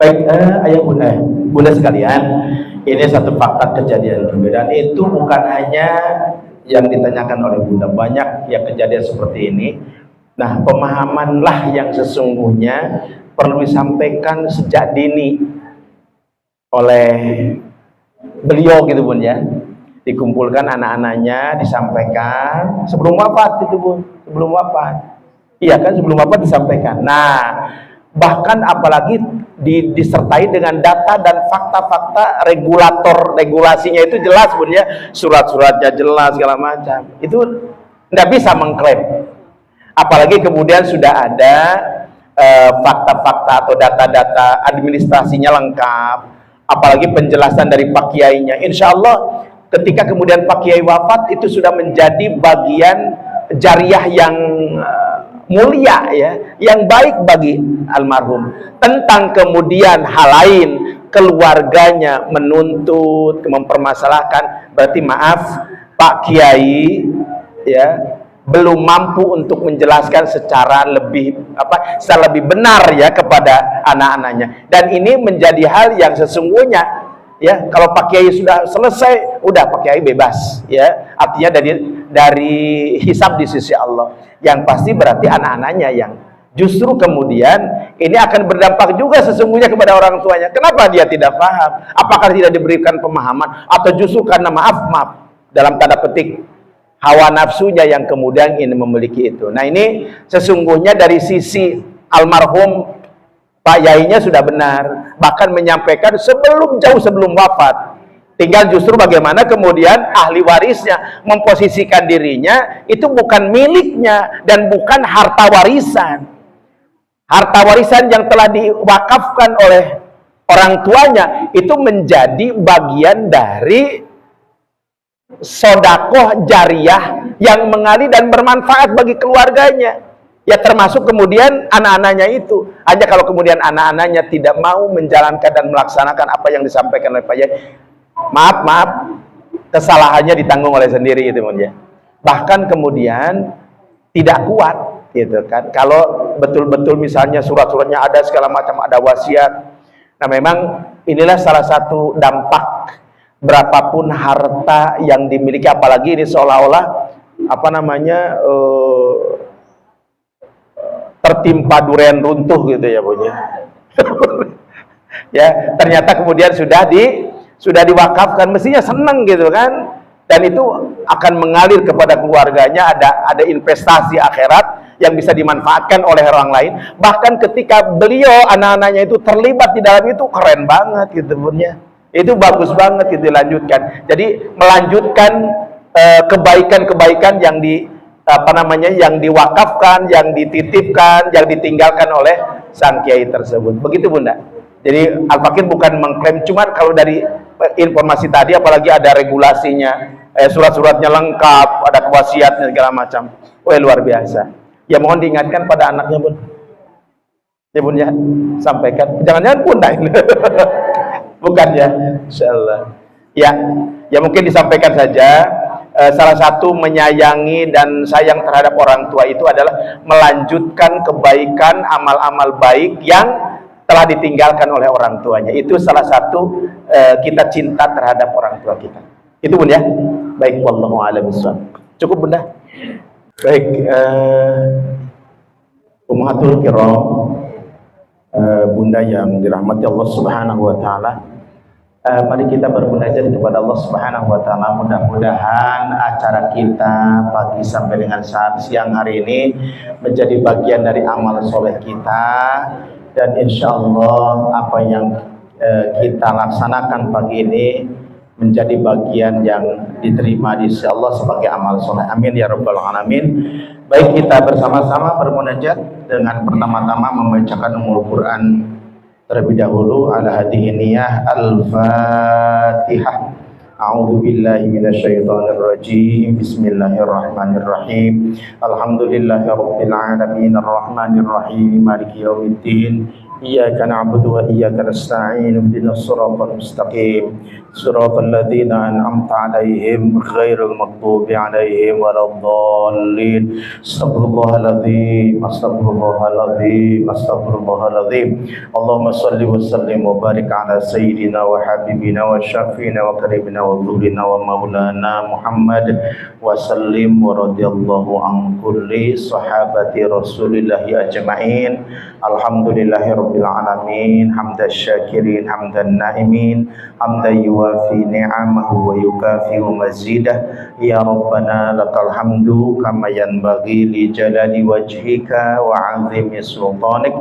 Ayah bunda sekalian, ini satu fakta kejadian juga, dan itu bukan hanya yang ditanyakan oleh bunda, banyak yang kejadian seperti ini. Nah, pemahamanlah yang sesungguhnya perlu disampaikan sejak dini oleh beliau gitu bun ya. Dikumpulkan anak-anaknya, disampaikan sebelum wafat itu bun, sebelum wafat. Iya kan, sebelum wafat disampaikan. Nah, bahkan apalagi disertai dengan data dan fakta-fakta regulasinya itu jelas bun ya, surat-suratnya jelas segala macam. Itu tidak bisa mengklaim. Apalagi kemudian sudah ada fakta-fakta atau data-data administrasinya lengkap, apalagi penjelasan dari Pak Kiainya. Insya Allah ketika kemudian Pak Kiai wafat itu sudah menjadi bagian jariah yang mulia ya, yang baik bagi almarhum. Tentang kemudian hal lain, keluarganya menuntut, mempermasalahkan, berarti maaf Pak Kiai ya belum mampu untuk menjelaskan secara lebih benar ya kepada anak-anaknya. Dan ini menjadi hal yang sesungguhnya ya, kalau Pak Kiai sudah selesai, udah Pak Kiai bebas ya, artinya dari hisab di sisi Allah. Yang pasti berarti anak-anaknya yang justru kemudian ini akan berdampak juga sesungguhnya kepada orang tuanya. Kenapa dia tidak paham? Apakah tidak diberikan pemahaman, atau justru karena maaf dalam tanda petik hawa nafsunya yang kemudian ingin memiliki itu. Nah, ini sesungguhnya dari sisi almarhum Pak Yainya sudah benar, bahkan menyampaikan jauh sebelum wafat. Tinggal justru bagaimana kemudian ahli warisnya memposisikan dirinya itu bukan miliknya dan bukan harta warisan. Harta warisan yang telah diwakafkan oleh orang tuanya itu menjadi bagian dari sodakoh jariah yang mengalir dan bermanfaat bagi keluarganya. Ya termasuk kemudian anak-anaknya itu. Hanya kalau kemudian anak-anaknya tidak mau menjalankan dan melaksanakan apa yang disampaikan oleh Pak Yai, maaf, kesalahannya ditanggung oleh sendiri itu ya. Bahkan kemudian tidak kuat gitu kan. Kalau betul-betul misalnya surat-suratnya ada segala macam, ada wasiat. Nah, memang inilah salah satu dampak berapapun harta yang dimiliki, apalagi ini seolah-olah tertimpa durian runtuh gitu ya punya. Ya, ternyata kemudian sudah diwakafkan, mestinya senang gitu kan, dan itu akan mengalir kepada keluarganya, ada investasi akhirat yang bisa dimanfaatkan oleh orang lain. Bahkan ketika beliau anak-anaknya itu terlibat di dalam itu, keren banget gitu punya. Itu bagus banget gitu dilanjutkan. Jadi melanjutkan kebaikan-kebaikan yang yang diwakafkan, yang dititipkan, yang ditinggalkan oleh sang kiai tersebut. Begitu Bunda. Jadi Al-Fakir bukan mengklaim, cuman kalau dari informasi tadi apalagi ada regulasinya, surat-suratnya lengkap, ada wasiatnya segala macam. Wah, luar biasa. Ya mohon diingatkan pada anaknya Bun. Ya Bun ya, sampaikan. Jangan-jangan Bunda ini. Bukan ya, insyaallah. Ya mungkin disampaikan saja. Salah satu menyayangi dan sayang terhadap orang tua itu adalah melanjutkan kebaikan, amal-amal baik yang telah ditinggalkan oleh orang tuanya. Itu salah satu kita cinta terhadap orang tua kita. Itu Bun ya. Baik, wallahu a'lam bishawab. Cukup Bunda. Baik, Ummahatul Kiram, Bunda yang dirahmati Allah Subhanahu wa taala. Mari kita bermunajat kepada Allah Subhanahu wa taala. Mudah-mudahan acara kita pagi sampai dengan saat siang hari ini menjadi bagian dari amal soleh kita, dan insya Allah apa yang kita laksanakan pagi ini menjadi bagian yang diterima di sisi Allah sebagai amal soleh. Amin ya rabbal alamin. Baik, kita bersama-sama bermunajat dengan pertama-tama membacakan Ummul Quran terlebih dahulu. Ala hadhihi niyah Al-Fatihah. A'udzu billahi minasyaitonir rajim. Bismillahirrahmanirrahim. Alhamdulillahirabbil alamin arrahmanir rahim maliki yaumiddin. Iyyaka na'budu wa iyyaka nasta'in. Ihdinas siratal mustaqim. Siratal ladzina an'amta 'alaihim ghairil maghdubi 'alaihim waladdallin. Astaghfirullahaladzim, astaghfirullahaladzim, astaghfirullahaladzim. Allahumma shalli wa sallim wa barik ala sayyidina wa habibina wa syafiina wa karimina wa dhurina wa maulana Muhammad wa sallim wa radiyallahu an kulli sahabati rasulillahi ajma'in. Alhamdulillahirabbil alamin, hamdan syakirin, hamdan naimin, hamdan yuwafi ni'amahu wa yukafi'u mazidah. Ya Rabbana lakal hamdu kama yanbaghi li jalali wajhika wa 'azimi sultanik.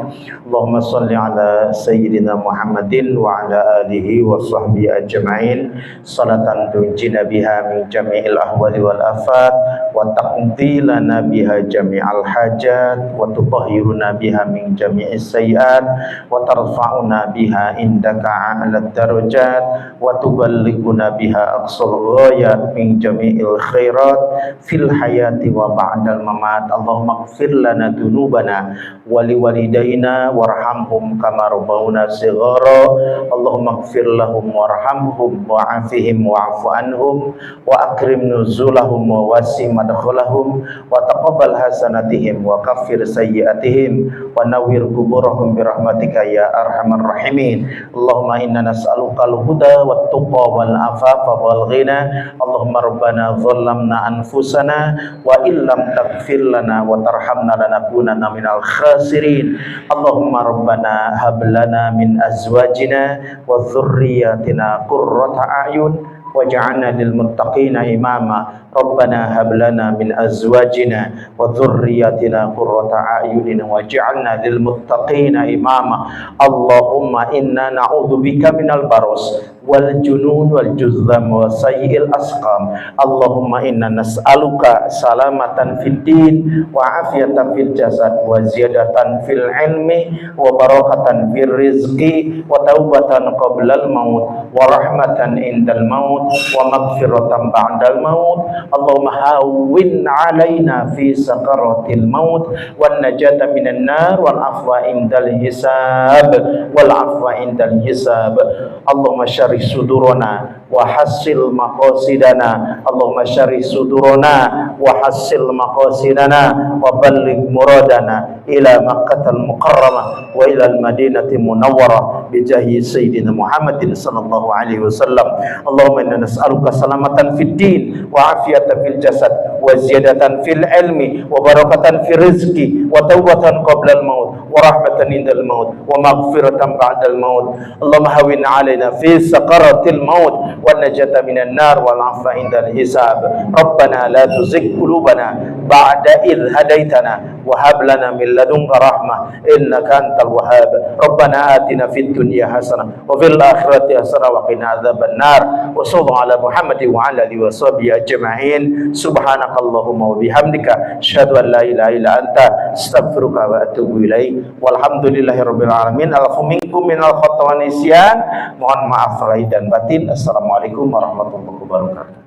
Allahumma shalli ala sayyidina Muhammadin wa ala alihi wa sahbihi ajma'in, salatan tunjina biha min jami'il ahwali wal afat wa taqdi lana biha jami'al hajat wa tutahhiruna biha min jami'is sayyi'at wa tarfa'una biha indaka a'la darajat wa tuballighuna biha aqsal ghayat min jami'il khairat fil hayati wa ba'dal mamat. Allahumma ighfir lana dzunubana wa liwalidayna warhamhum kama rabbawna shighara. Allahumma ighfir lahum warhamhum wa'afihim wa'fu anhum wa akrim nuzulahum wa wasi madkhalahum wa taqabbal hasanatihim wa kaffir sayyi'atihim wa nawwir kuburahum birahmatika ya arhamar rahimin. Allahumma inna nas'aluka al-huda wat tuqa wal afafa wal ghina. Allahumma rabbana dhallamna anfusana wa illam taghfir lana wa tarhamna lanakunanna minal khasirin. Allahumma rabbana hab lana min azwajina wa dhurriyyatina qurrata a'yun waj'alna lil muttaqina imama. Rabbana hab lana min azwajina wa dhurriyyatina qurrata a'yunin waj'alna lil muttaqina imama. Allahumma inna na'udzubika minal baros wal junun wal juzzam wa sayyi'il asqam. Allahumma inna nas'aluka salamatan fid din wa afiyatan fil jasad wa ziyadatan fil ilmi wa barakatan fil rizqi wa taubatan qablal maut wa rahmatan indal maut wa maghfiratan ba'dal maut. Allahumma hawwin 'alaina fi sakaratil maut wan najata minan nar wal afwa indal hisab wal afwa indal hisab. Allahumma syarih sudurana wa hassil maqasidana. Allahumma syarih sudurana wa hassil maqasidana wa balligh muradana ila Makkahal Mukarramah wa ila al-Madinati Munawwarah bi jahi sayyidina Muhammadin sallallahu alaihi wasallam. Allahumma inna nas'aluka salamatan fid din wa afiyatan fil jasad wa ziyadatan fil ilmi wa barakatan fil rizqi wa taubatan qabla al-maut wa rahmatan indal maut wa maghfiratan ba'dal maut. Allahumma hawwin 'alaina fi sakaratil maut wan najata minan nar wal 'afwa indal hisab. Rabbana la tuzigh qulubana ba'da idh hadaitana wa hab lana min ladunka rahmah innaka antal wahhab. Rabbana atina fid dunya hasanah wa fil akhirati hasanah wa qina adzaban nar. Wa sallallahu ala Muhammadin wa ala alihi wa sahbihi ajma'in. Subhanakallahumma wa bihamdika asyhadu an la ilaha illa anta astaghfiruka wa atubu ilaik. Walhamdulillahirabbil alamin. Alfu minkum minal khata wa nisyan. Mohon maaf lahir dan batin. Assalamualaikum warahmatullahi wabarakatuh.